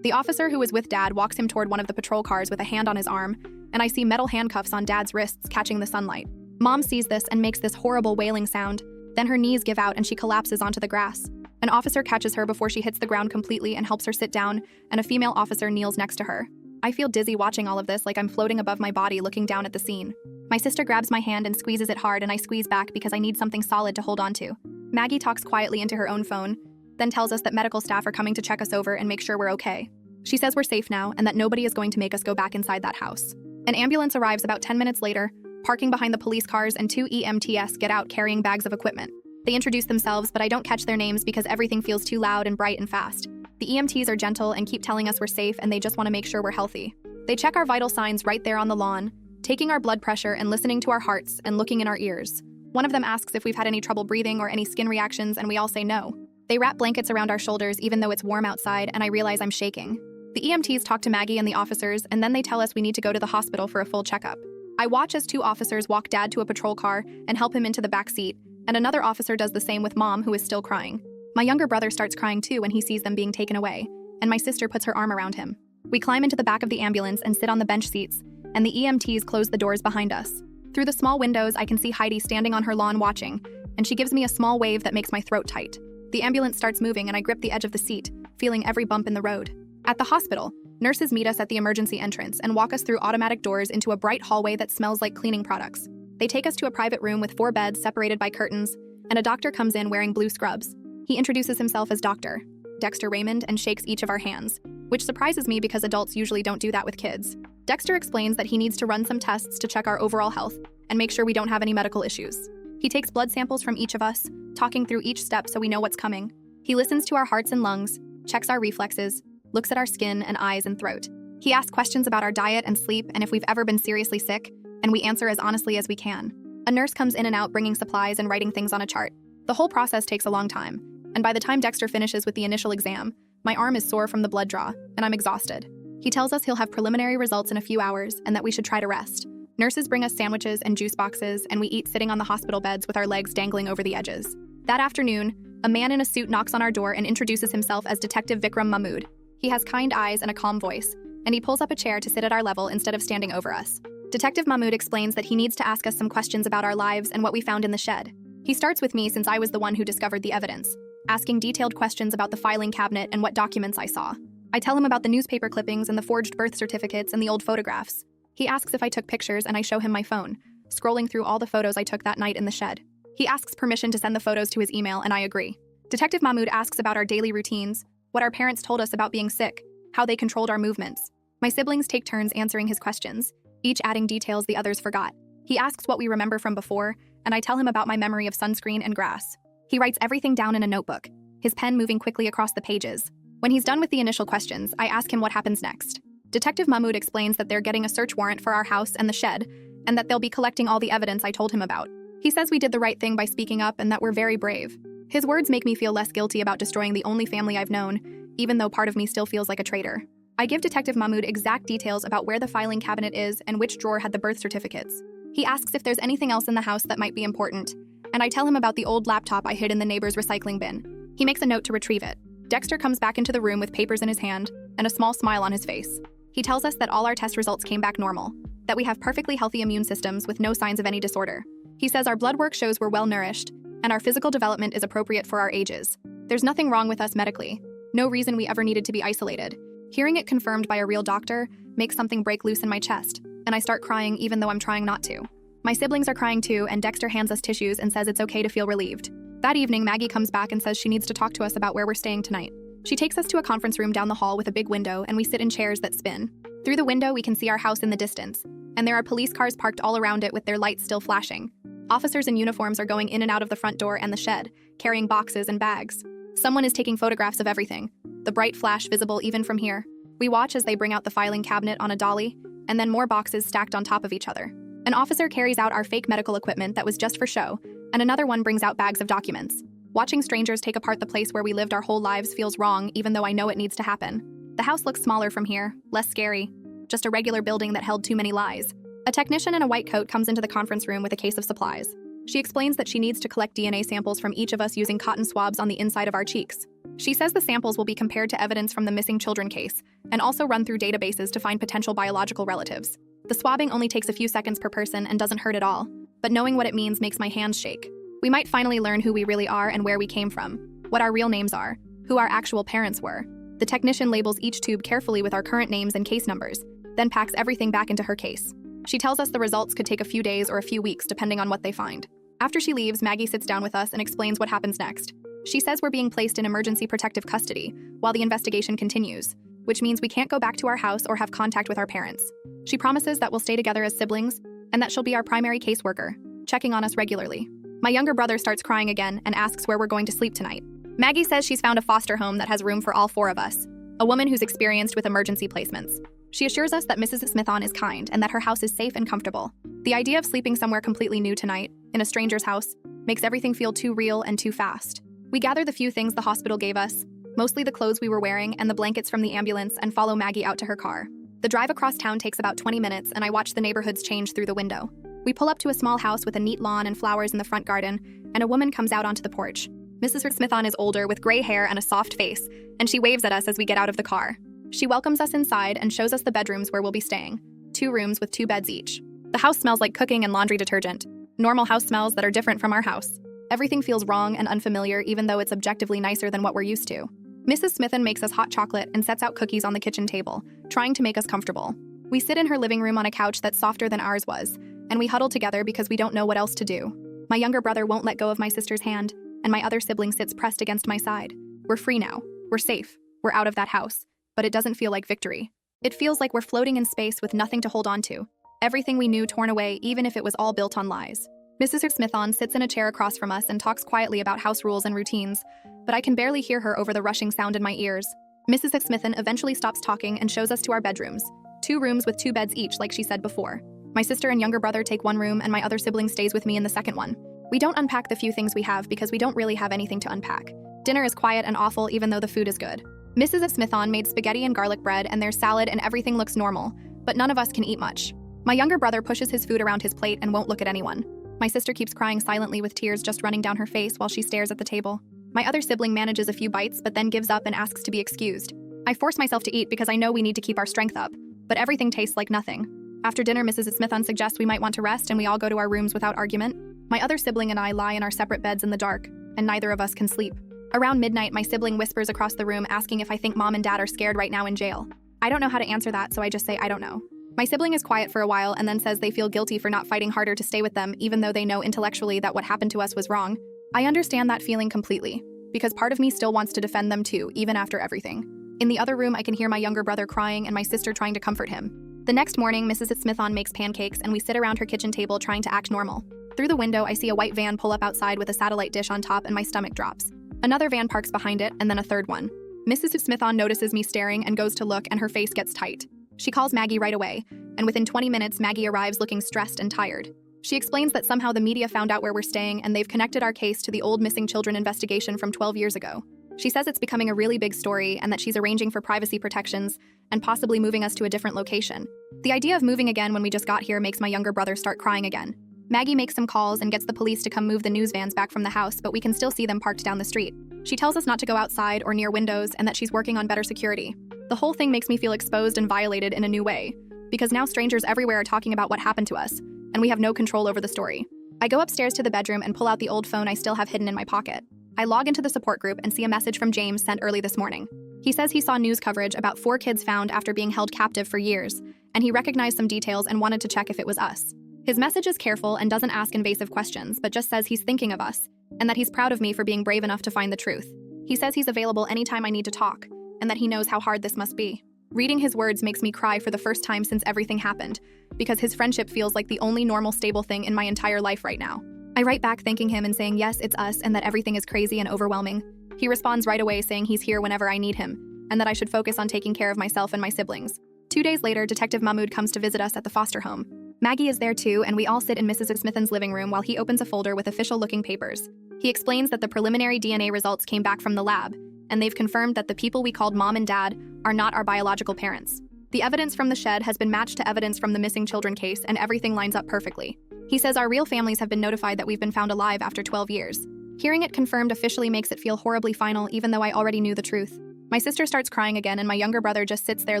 The officer who was with Dad walks him toward one of the patrol cars with a hand on his arm, and I see metal handcuffs on Dad's wrists catching the sunlight. Mom sees this and makes this horrible wailing sound. Then her knees give out and she collapses onto the grass. An officer catches her before she hits the ground completely and helps her sit down, and a female officer kneels next to her. I feel dizzy watching all of this, like I'm floating above my body looking down at the scene. My sister grabs my hand and squeezes it hard, and I squeeze back because I need something solid to hold on to. Maggie talks quietly into her own phone, then tells us that medical staff are coming to check us over and make sure we're okay. She says we're safe now and that nobody is going to make us go back inside that house. An ambulance arrives about 10 minutes later, parking behind the police cars, and 2 EMTs get out carrying bags of equipment. They introduce themselves, but I don't catch their names because everything feels too loud and bright and fast. The EMTs are gentle and keep telling us we're safe, and they just want to make sure we're healthy. They check our vital signs right there on the lawn, taking our blood pressure and listening to our hearts and looking in our ears. One of them asks if we've had any trouble breathing or any skin reactions, and we all say no. They wrap blankets around our shoulders even though it's warm outside, and I realize I'm shaking. The EMTs talk to Maggie and the officers, and then they tell us we need to go to the hospital for a full checkup. I watch as 2 officers walk Dad to a patrol car and help him into the back seat, and another officer does the same with Mom, who is still crying. My younger brother starts crying too when he sees them being taken away, and my sister puts her arm around him. We climb into the back of the ambulance and sit on the bench seats, and the EMTs close the doors behind us. Through the small windows, I can see Heidi standing on her lawn watching, and she gives me a small wave that makes my throat tight. The ambulance starts moving, and I grip the edge of the seat, feeling every bump in the road. At the hospital, nurses meet us at the emergency entrance and walk us through automatic doors into a bright hallway that smells like cleaning products. They take us to a private room with 4 beds separated by curtains, and a doctor comes in wearing blue scrubs. He introduces himself as Dr. Dexter Raymond and shakes each of our hands, which surprises me because adults usually don't do that with kids. Dexter explains that he needs to run some tests to check our overall health and make sure we don't have any medical issues. He takes blood samples from each of us, talking through each step so we know what's coming. He listens to our hearts and lungs, checks our reflexes, looks at our skin and eyes and throat. He asks questions about our diet and sleep and if we've ever been seriously sick, and we answer as honestly as we can. A nurse comes in and out bringing supplies and writing things on a chart. The whole process takes a long time, and by the time Dexter finishes with the initial exam, my arm is sore from the blood draw, and I'm exhausted. He tells us he'll have preliminary results in a few hours and that we should try to rest. Nurses bring us sandwiches and juice boxes, and we eat sitting on the hospital beds with our legs dangling over the edges. That afternoon, a man in a suit knocks on our door and introduces himself as Detective Vikram Mahmood. He has kind eyes and a calm voice, and he pulls up a chair to sit at our level instead of standing over us. Detective Mahmood explains that he needs to ask us some questions about our lives and what we found in the shed. He starts with me since I was the one who discovered the evidence, asking detailed questions about the filing cabinet and what documents I saw. I tell him about the newspaper clippings and the forged birth certificates and the old photographs. He asks if I took pictures, and I show him my phone, scrolling through all the photos I took that night in the shed. He asks permission to send the photos to his email, and I agree. Detective Mahmood asks about our daily routines, what our parents told us about being sick, how they controlled our movements. My siblings take turns answering his questions, each adding details the others forgot. He asks what we remember from before, and I tell him about my memory of sunscreen and grass. He writes everything down in a notebook, his pen moving quickly across the pages. When he's done with the initial questions, I ask him what happens next. Detective Mahmood explains that they're getting a search warrant for our house and the shed, and that they'll be collecting all the evidence I told him about. He says we did the right thing by speaking up and that we're very brave. His words make me feel less guilty about destroying the only family I've known, even though part of me still feels like a traitor. I give Detective Mahmood exact details about where the filing cabinet is and which drawer had the birth certificates. He asks if there's anything else in the house that might be important, and I tell him about the old laptop I hid in the neighbor's recycling bin. He makes a note to retrieve it. Dexter comes back into the room with papers in his hand and a small smile on his face. He tells us that all our test results came back normal, that we have perfectly healthy immune systems with no signs of any disorder. He says our blood work shows we're well-nourished, and our physical development is appropriate for our ages. There's nothing wrong with us medically. No reason we ever needed to be isolated. Hearing it confirmed by a real doctor makes something break loose in my chest, and I start crying even though I'm trying not to. My siblings are crying too, and Dexter hands us tissues and says it's okay to feel relieved. That evening, Maggie comes back and says she needs to talk to us about where we're staying tonight. She takes us to a conference room down the hall with a big window, and we sit in chairs that spin. Through the window, we can see our house in the distance, and there are police cars parked all around it with their lights still flashing. Officers in uniforms are going in and out of the front door and the shed, carrying boxes and bags. Someone is taking photographs of everything, the bright flash visible even from here. We watch as they bring out the filing cabinet on a dolly, and then more boxes stacked on top of each other. An officer carries out our fake medical equipment that was just for show, and another one brings out bags of documents. Watching strangers take apart the place where we lived our whole lives feels wrong, even though I know it needs to happen. The house looks smaller from here, less scary, just a regular building that held too many lies. A technician in a white coat comes into the conference room with a case of supplies. She explains that she needs to collect DNA samples from each of us using cotton swabs on the inside of our cheeks. She says the samples will be compared to evidence from the missing children case, and also run through databases to find potential biological relatives. The swabbing only takes a few seconds per person and doesn't hurt at all, but knowing what it means makes my hands shake. We might finally learn who we really are and where we came from, what our real names are, who our actual parents were. The technician labels each tube carefully with our current names and case numbers, then packs everything back into her case. She tells us the results could take a few days or a few weeks depending on what they find. After she leaves, Maggie sits down with us and explains what happens next. She says we're being placed in emergency protective custody while the investigation continues, which means we can't go back to our house or have contact with our parents. She promises that we'll stay together as siblings and that she'll be our primary caseworker, checking on us regularly. My younger brother starts crying again and asks where we're going to sleep tonight. Maggie says she's found a foster home that has room for all four of us, a woman who's experienced with emergency placements. She assures us that Mrs. Smithon is kind and that her house is safe and comfortable. The idea of sleeping somewhere completely new tonight, in a stranger's house, makes everything feel too real and too fast. We gather the few things the hospital gave us, mostly the clothes we were wearing and the blankets from the ambulance, and follow Maggie out to her car. The drive across town takes about 20 minutes, and I watch the neighborhoods change through the window. We pull up to a small house with a neat lawn and flowers in the front garden, and a woman comes out onto the porch. Mrs. Smithon is older with gray hair and a soft face, and she waves at us as we get out of the car. She welcomes us inside and shows us the bedrooms where we'll be staying, 2 rooms with 2 beds each. The house smells like cooking and laundry detergent, normal house smells that are different from our house. Everything feels wrong and unfamiliar even though it's objectively nicer than what we're used to. Mrs. Smithon makes us hot chocolate and sets out cookies on the kitchen table, trying to make us comfortable. We sit in her living room on a couch that's softer than ours was, and we huddle together because we don't know what else to do. My younger brother won't let go of my sister's hand, and my other sibling sits pressed against my side. We're free now. We're safe. We're out of that house. But it doesn't feel like victory. It feels like we're floating in space with nothing to hold on to. Everything we knew torn away, even if it was all built on lies. Mrs. Smithon sits in a chair across from us and talks quietly about house rules and routines, but I can barely hear her over the rushing sound in my ears. Mrs. Smithon eventually stops talking and shows us to our bedrooms, 2 rooms with 2 beds each, like she said before. My sister and younger brother take 1 room, and my other sibling stays with me in the second one. We don't unpack the few things we have because we don't really have anything to unpack. Dinner is quiet and awful even though the food is good. Mrs. Smithon made spaghetti and garlic bread, and there's salad, and everything looks normal, but none of us can eat much. My younger brother pushes his food around his plate and won't look at anyone. My sister keeps crying silently with tears just running down her face while she stares at the table. My other sibling manages a few bites but then gives up and asks to be excused. I force myself to eat because I know we need to keep our strength up, but everything tastes like nothing. After dinner, Mrs. Smithon suggests we might want to rest, and we all go to our rooms without argument. My other sibling and I lie in our separate beds in the dark, and neither of us can sleep. Around midnight, my sibling whispers across the room asking if I think Mom and Dad are scared right now in jail. I don't know how to answer that, so I just say I don't know. My sibling is quiet for a while and then says they feel guilty for not fighting harder to stay with them, even though they know intellectually that what happened to us was wrong. I understand that feeling completely, because part of me still wants to defend them too, even after everything. In the other room, I can hear my younger brother crying and my sister trying to comfort him. The next morning, Mrs. Smithon makes pancakes and we sit around her kitchen table trying to act normal. Through the window, I see a white van pull up outside with a satellite dish on top and my stomach drops. Another van parks behind it, and then a third one. Mrs. Smithon notices me staring and goes to look, and her face gets tight. She calls Maggie right away, and within 20 minutes, Maggie arrives looking stressed and tired. She explains that somehow the media found out where we're staying and they've connected our case to the old missing children investigation from 12 years ago. She says it's becoming a really big story and that she's arranging for privacy protections and possibly moving us to a different location. The idea of moving again when we just got here makes my younger brother start crying again. Maggie makes some calls and gets the police to come move the news vans back from the house, but we can still see them parked down the street. She tells us not to go outside or near windows and that she's working on better security. The whole thing makes me feel exposed and violated in a new way, because now strangers everywhere are talking about what happened to us, and we have no control over the story. I go upstairs to the bedroom and pull out the old phone I still have hidden in my pocket. I log into the support group and see a message from James sent early this morning. He says he saw news coverage about 4 kids found after being held captive for years, and he recognized some details and wanted to check if it was us. His message is careful and doesn't ask invasive questions, but just says he's thinking of us, and that he's proud of me for being brave enough to find the truth. He says he's available anytime I need to talk, and that he knows how hard this must be. Reading his words makes me cry for the first time since everything happened, because his friendship feels like the only normal, stable thing in my entire life right now. I write back thanking him and saying yes, it's us, and that everything is crazy and overwhelming. He responds right away saying he's here whenever I need him, and that I should focus on taking care of myself and my siblings. 2 days later, Detective Mahmoud comes to visit us at the foster home. Maggie is there too, and we all sit in Mrs. Smithen's living room while he opens a folder with official-looking papers. He explains that the preliminary DNA results came back from the lab, and they've confirmed that the people we called mom and dad are not our biological parents. The evidence from the shed has been matched to evidence from the missing children case, and everything lines up perfectly. He says our real families have been notified that we've been found alive after 12 years. Hearing it confirmed officially makes it feel horribly final, even though I already knew the truth. My sister starts crying again, and my younger brother just sits there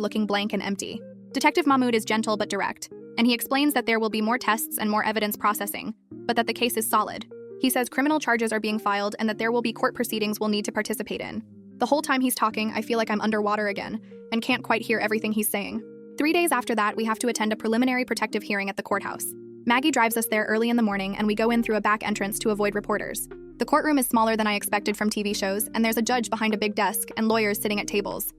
looking blank and empty. Detective Mahmoud is gentle but direct, and he explains that there will be more tests and more evidence processing, but that the case is solid. He says criminal charges are being filed and that there will be court proceedings we'll need to participate in. The whole time he's talking, I feel like I'm underwater again, and can't quite hear everything he's saying. 3 days after that, we have to attend a preliminary protective hearing at the courthouse. Maggie drives us there early in the morning, and we go in through a back entrance to avoid reporters. The courtroom is smaller than I expected from TV shows, and there's a judge behind a big desk and lawyers sitting at tables.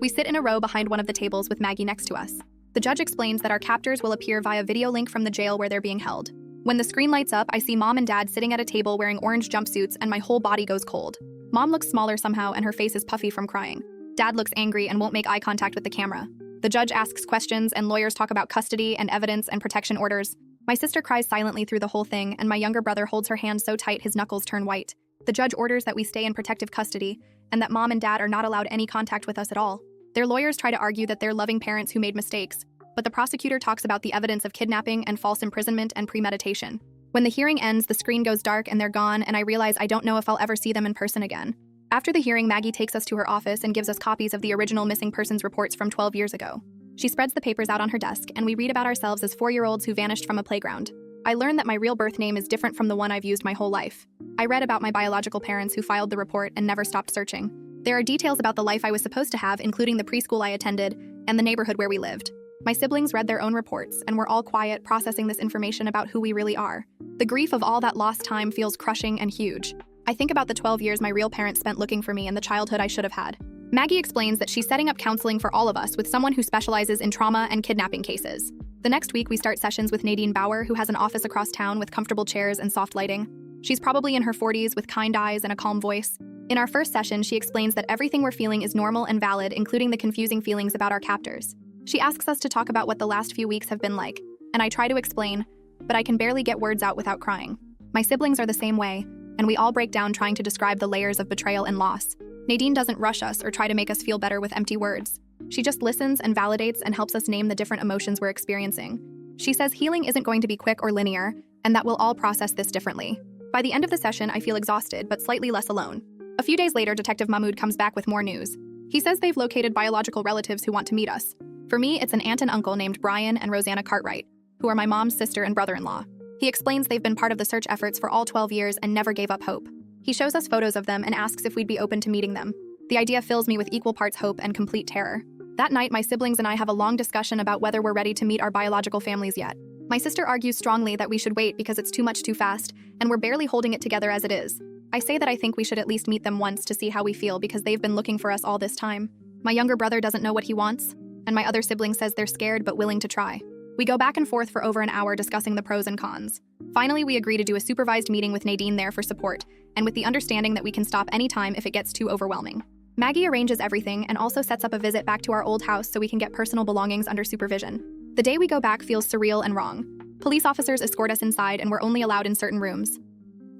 We sit in a row behind one of the tables with Maggie next to us. The judge explains that our captors will appear via video link from the jail where they're being held. When the screen lights up, I see Mom and Dad sitting at a table wearing orange jumpsuits, and my whole body goes cold. Mom looks smaller somehow, and her face is puffy from crying. Dad looks angry and won't make eye contact with the camera. The judge asks questions, and lawyers talk about custody and evidence and protection orders. My sister cries silently through the whole thing, and my younger brother holds her hand so tight his knuckles turn white. The judge orders that we stay in protective custody, and that Mom and Dad are not allowed any contact with us at all. Their lawyers try to argue that they're loving parents who made mistakes, but the prosecutor talks about the evidence of kidnapping and false imprisonment and premeditation. When the hearing ends, the screen goes dark and they're gone, and I realize I don't know if I'll ever see them in person again. After the hearing, Maggie takes us to her office and gives us copies of the original missing persons reports from 12 years ago. She spreads the papers out on her desk, and we read about ourselves as 4-year-olds who vanished from a playground. I learn that my real birth name is different from the one I've used my whole life. I read about my biological parents who filed the report and never stopped searching. There are details about the life I was supposed to have, including the preschool I attended and the neighborhood where we lived. My siblings read their own reports, and we're all quiet, processing this information about who we really are. The grief of all that lost time feels crushing and huge. I think about the 12 years my real parents spent looking for me and the childhood I should have had. Maggie explains that she's setting up counseling for all of us with someone who specializes in trauma and kidnapping cases. The next week, we start sessions with Nadine Bauer, who has an office across town with comfortable chairs and soft lighting. She's probably in her 40s with kind eyes and a calm voice. In our first session, she explains that everything we're feeling is normal and valid, including the confusing feelings about our captors. She asks us to talk about what the last few weeks have been like, and I try to explain, but I can barely get words out without crying. My siblings are the same way, and we all break down trying to describe the layers of betrayal and loss. Nadine doesn't rush us or try to make us feel better with empty words. She just listens and validates and helps us name the different emotions we're experiencing. She says healing isn't going to be quick or linear, and that we'll all process this differently. By the end of the session, I feel exhausted, but slightly less alone. A few days later, Detective Mahmoud comes back with more news. He says they've located biological relatives who want to meet us. For me, it's an aunt and uncle named Brian and Rosanna Cartwright, who are my mom's sister and brother-in-law. He explains they've been part of the search efforts for all 12 years and never gave up hope. He shows us photos of them and asks if we'd be open to meeting them. The idea fills me with equal parts hope and complete terror. That night, my siblings and I have a long discussion about whether we're ready to meet our biological families yet. My sister argues strongly that we should wait because it's too much too fast, and we're barely holding it together as it is. I say that I think we should at least meet them once to see how we feel because they've been looking for us all this time. My younger brother doesn't know what he wants, and my other sibling says they're scared but willing to try. We go back and forth for over an hour discussing the pros and cons. Finally, we agree to do a supervised meeting with Nadine there for support, and with the understanding that we can stop anytime if it gets too overwhelming. Maggie arranges everything and also sets up a visit back to our old house so we can get personal belongings under supervision. The day we go back feels surreal and wrong. Police officers escort us inside, and we're only allowed in certain rooms.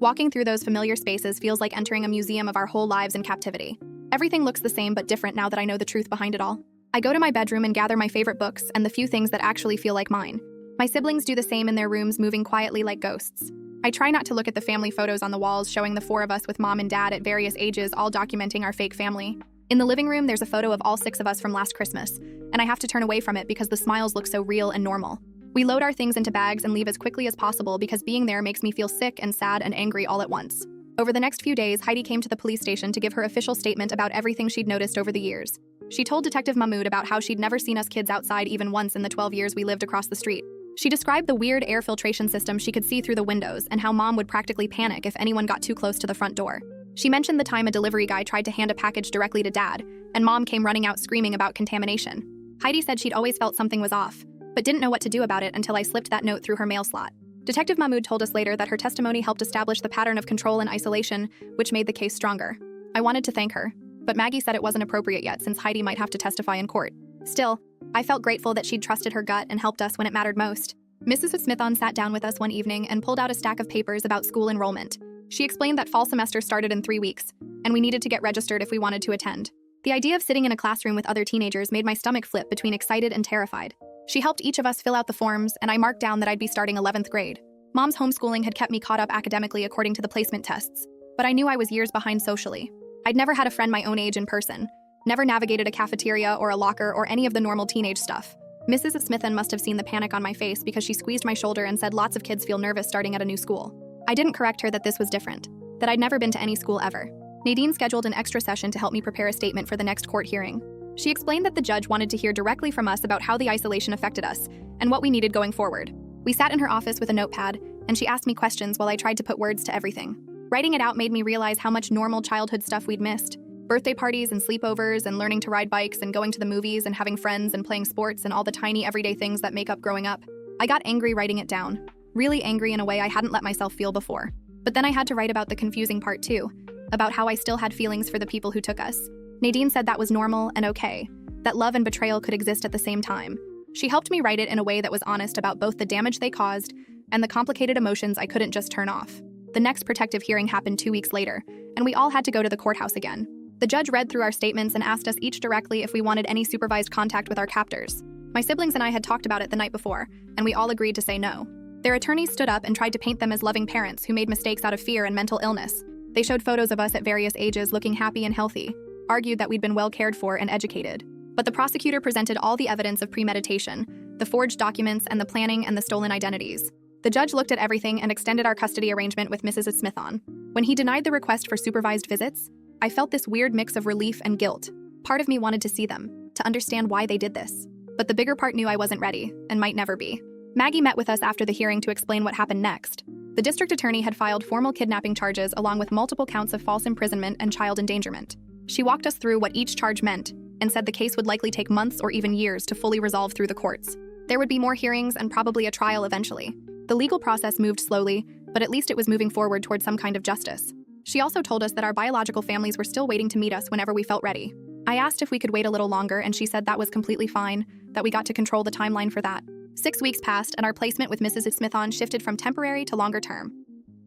Walking through those familiar spaces feels like entering a museum of our whole lives in captivity. Everything looks the same but different now that I know the truth behind it all. I go to my bedroom and gather my favorite books and the few things that actually feel like mine. My siblings do the same in their rooms, moving quietly like ghosts. I try not to look at the family photos on the walls showing the 4 of us with mom and dad at various ages all documenting our fake family. In the living room, there's a photo of all 6 of us from last Christmas, and I have to turn away from it because the smiles look so real and normal. We load our things into bags and leave as quickly as possible because being there makes me feel sick and sad and angry all at once. Over the next few days, Heidi came to the police station to give her official statement about everything she'd noticed over the years. She told Detective Mahmoud about how she'd never seen us kids outside even once in the 12 years we lived across the street. She described the weird air filtration system she could see through the windows and how Mom would practically panic if anyone got too close to the front door. She mentioned the time a delivery guy tried to hand a package directly to Dad, and Mom came running out screaming about contamination. Heidi said she'd always felt something was off, but didn't know what to do about it until I slipped that note through her mail slot. Detective Mahmoud told us later that her testimony helped establish the pattern of control and isolation, which made the case stronger. I wanted to thank her, but Maggie said it wasn't appropriate yet since Heidi might have to testify in court. Still, I felt grateful that she'd trusted her gut and helped us when it mattered most. Mrs. Smithon sat down with us one evening and pulled out a stack of papers about school enrollment. She explained that fall semester started in 3 weeks, and we needed to get registered if we wanted to attend. The idea of sitting in a classroom with other teenagers made my stomach flip between excited and terrified. She helped each of us fill out the forms, and I marked down that I'd be starting 11th grade. Mom's homeschooling had kept me caught up academically according to the placement tests, but I knew I was years behind socially. I'd never had a friend my own age in person, never navigated a cafeteria or a locker or any of the normal teenage stuff. Mrs. Smithon must have seen the panic on my face because she squeezed my shoulder and said lots of kids feel nervous starting at a new school. I didn't correct her that this was different, that I'd never been to any school ever. Nadine scheduled an extra session to help me prepare a statement for the next court hearing. She explained that the judge wanted to hear directly from us about how the isolation affected us and what we needed going forward. We sat in her office with a notepad, and she asked me questions while I tried to put words to everything. Writing it out made me realize how much normal childhood stuff we'd missed. Birthday parties and sleepovers and learning to ride bikes and going to the movies and having friends and playing sports and all the tiny everyday things that make up growing up. I got angry writing it down. Really angry in a way I hadn't let myself feel before. But then I had to write about the confusing part too, about how I still had feelings for the people who took us. Nadine said that was normal and okay, that love and betrayal could exist at the same time. She helped me write it in a way that was honest about both the damage they caused and the complicated emotions I couldn't just turn off. The next protective hearing happened 2 weeks later, and we all had to go to the courthouse again. The judge read through our statements and asked us each directly if we wanted any supervised contact with our captors. My siblings and I had talked about it the night before, and we all agreed to say no. Their attorneys stood up and tried to paint them as loving parents who made mistakes out of fear and mental illness. They showed photos of us at various ages looking happy and healthy, argued that we'd been well cared for and educated. But the prosecutor presented all the evidence of premeditation, the forged documents and the planning and the stolen identities. The judge looked at everything and extended our custody arrangement with Mrs. Smithon. When he denied the request for supervised visits, I felt this weird mix of relief and guilt. Part of me wanted to see them, to understand why they did this. But the bigger part knew I wasn't ready, and might never be. Maggie met with us after the hearing to explain what happened next. The district attorney had filed formal kidnapping charges along with multiple counts of false imprisonment and child endangerment. She walked us through what each charge meant, and said the case would likely take months or even years to fully resolve through the courts. There would be more hearings and probably a trial eventually. The legal process moved slowly, but at least it was moving forward toward some kind of justice. She also told us that our biological families were still waiting to meet us whenever we felt ready. I asked if we could wait a little longer, and she said that was completely fine, that we got to control the timeline for that. 6 weeks passed, and our placement with Mrs. Smithon shifted from temporary to longer term.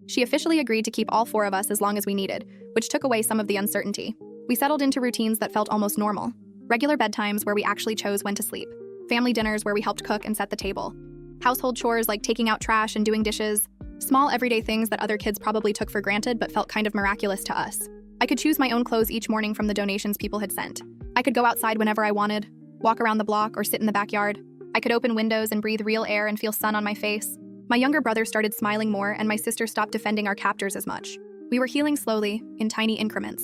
She officially agreed to keep all 4 of us as long as we needed, which took away some of the uncertainty. We settled into routines that felt almost normal. Regular bedtimes where we actually chose when to sleep. Family dinners where we helped cook and set the table. Household chores like taking out trash and doing dishes. Small everyday things that other kids probably took for granted but felt kind of miraculous to us. I could choose my own clothes each morning from the donations people had sent. I could go outside whenever I wanted, walk around the block or sit in the backyard. I could open windows and breathe real air and feel sun on my face. My younger brother started smiling more, and my sister stopped defending our captors as much. We were healing slowly, in tiny increments.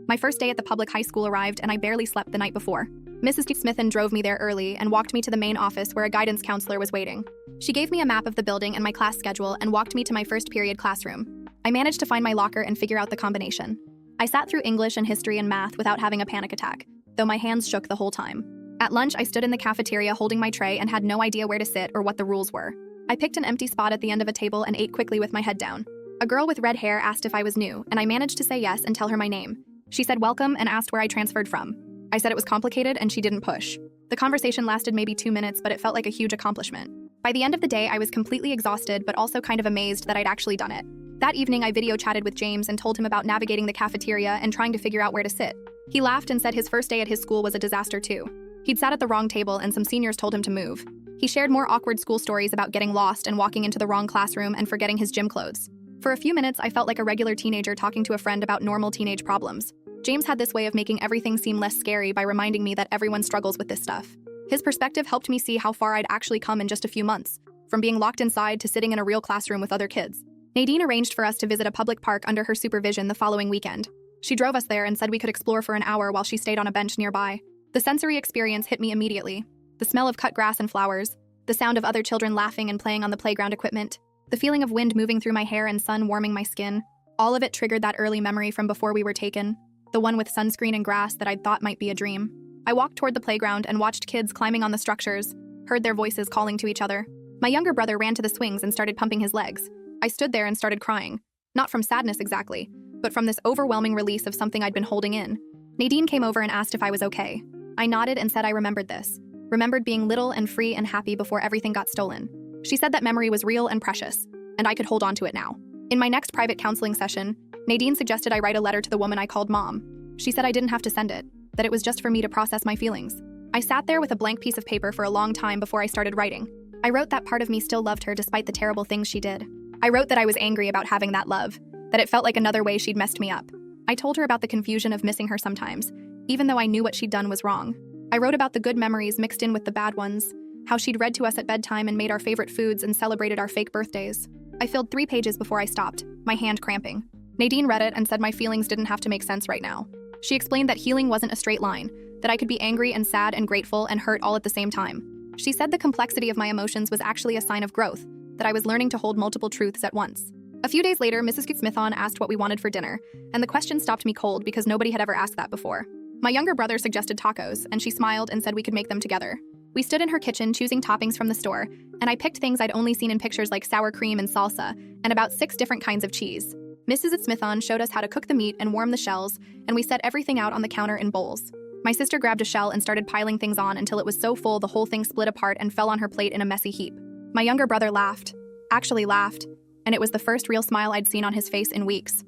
My first day at the public high school arrived, and I barely slept the night before. Mrs. Smithon drove me there early and walked me to the main office where a guidance counselor was waiting. She gave me a map of the building and my class schedule and walked me to my first period classroom. I managed to find my locker and figure out the combination. I sat through English and history and math without having a panic attack, though my hands shook the whole time. At lunch, I stood in the cafeteria holding my tray and had no idea where to sit or what the rules were. I picked an empty spot at the end of a table and ate quickly with my head down. A girl with red hair asked if I was new, and I managed to say yes and tell her my name. She said welcome and asked where I transferred from. I said it was complicated, and she didn't push. The conversation lasted maybe 2 minutes, but it felt like a huge accomplishment. By the end of the day, I was completely exhausted, but also kind of amazed that I'd actually done it. That evening, I video chatted with James and told him about navigating the cafeteria and trying to figure out where to sit. He laughed and said his first day at his school was a disaster too. He'd sat at the wrong table and some seniors told him to move. He shared more awkward school stories about getting lost and walking into the wrong classroom and forgetting his gym clothes. For a few minutes, I felt like a regular teenager talking to a friend about normal teenage problems. James had this way of making everything seem less scary by reminding me that everyone struggles with this stuff. His perspective helped me see how far I'd actually come in just a few months, from being locked inside to sitting in a real classroom with other kids. Nadine arranged for us to visit a public park under her supervision the following weekend. She drove us there and said we could explore for an hour while she stayed on a bench nearby. The sensory experience hit me immediately. The smell of cut grass and flowers, the sound of other children laughing and playing on the playground equipment, the feeling of wind moving through my hair and sun warming my skin, all of it triggered that early memory from before we were taken, the one with sunscreen and grass that I'd thought might be a dream. I walked toward the playground and watched kids climbing on the structures, heard their voices calling to each other. My younger brother ran to the swings and started pumping his legs. I stood there and started crying, not from sadness exactly, but from this overwhelming release of something I'd been holding in. Nadine came over and asked if I was okay. I nodded and said I remembered this, remembered being little and free and happy before everything got stolen. She said that memory was real and precious, and I could hold on to it now. In my next private counseling session, Nadine suggested I write a letter to the woman I called Mom. She said I didn't have to send it, that it was just for me to process my feelings. I sat there with a blank piece of paper for a long time before I started writing. I wrote that part of me still loved her despite the terrible things she did. I wrote that I was angry about having that love, that it felt like another way she'd messed me up. I told her about the confusion of missing her sometimes, even though I knew what she'd done was wrong. I wrote about the good memories mixed in with the bad ones, how she'd read to us at bedtime and made our favorite foods and celebrated our fake birthdays. I filled 3 pages before I stopped, my hand cramping. Nadine read it and said my feelings didn't have to make sense right now. She explained that healing wasn't a straight line, that I could be angry and sad and grateful and hurt all at the same time. She said the complexity of my emotions was actually a sign of growth, that I was learning to hold multiple truths at once. A few days later, Mrs. Smithon asked what we wanted for dinner, and the question stopped me cold because nobody had ever asked that before. My younger brother suggested tacos, and she smiled and said we could make them together. We stood in her kitchen choosing toppings from the store, and I picked things I'd only seen in pictures like sour cream and salsa, and about 6 different kinds of cheese. Mrs. Smithon showed us how to cook the meat and warm the shells, and we set everything out on the counter in bowls. My sister grabbed a shell and started piling things on until it was so full the whole thing split apart and fell on her plate in a messy heap. My younger brother laughed, and it was the first real smile I'd seen on his face in weeks.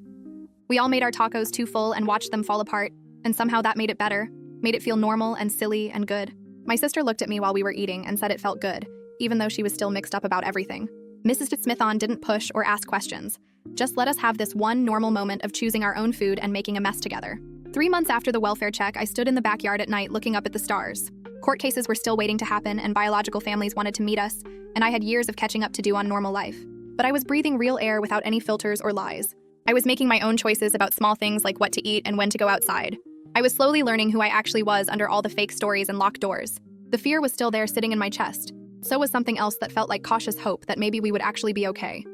We all made our tacos too full and watched them fall apart, and somehow that made it better, made it feel normal and silly and good. My sister looked at me while we were eating and said it felt good, even though she was still mixed up about everything. Mrs. Smithon didn't push or ask questions, just let us have this one normal moment of choosing our own food and making a mess together. 3 months after the welfare check, I stood in the backyard at night looking up at the stars. Court cases were still waiting to happen and biological families wanted to meet us, and I had years of catching up to do on normal life. But I was breathing real air without any filters or lies. I was making my own choices about small things like what to eat and when to go outside. I was slowly learning who I actually was under all the fake stories and locked doors. The fear was still there sitting in my chest. So was something else that felt like cautious hope that maybe we would actually be okay.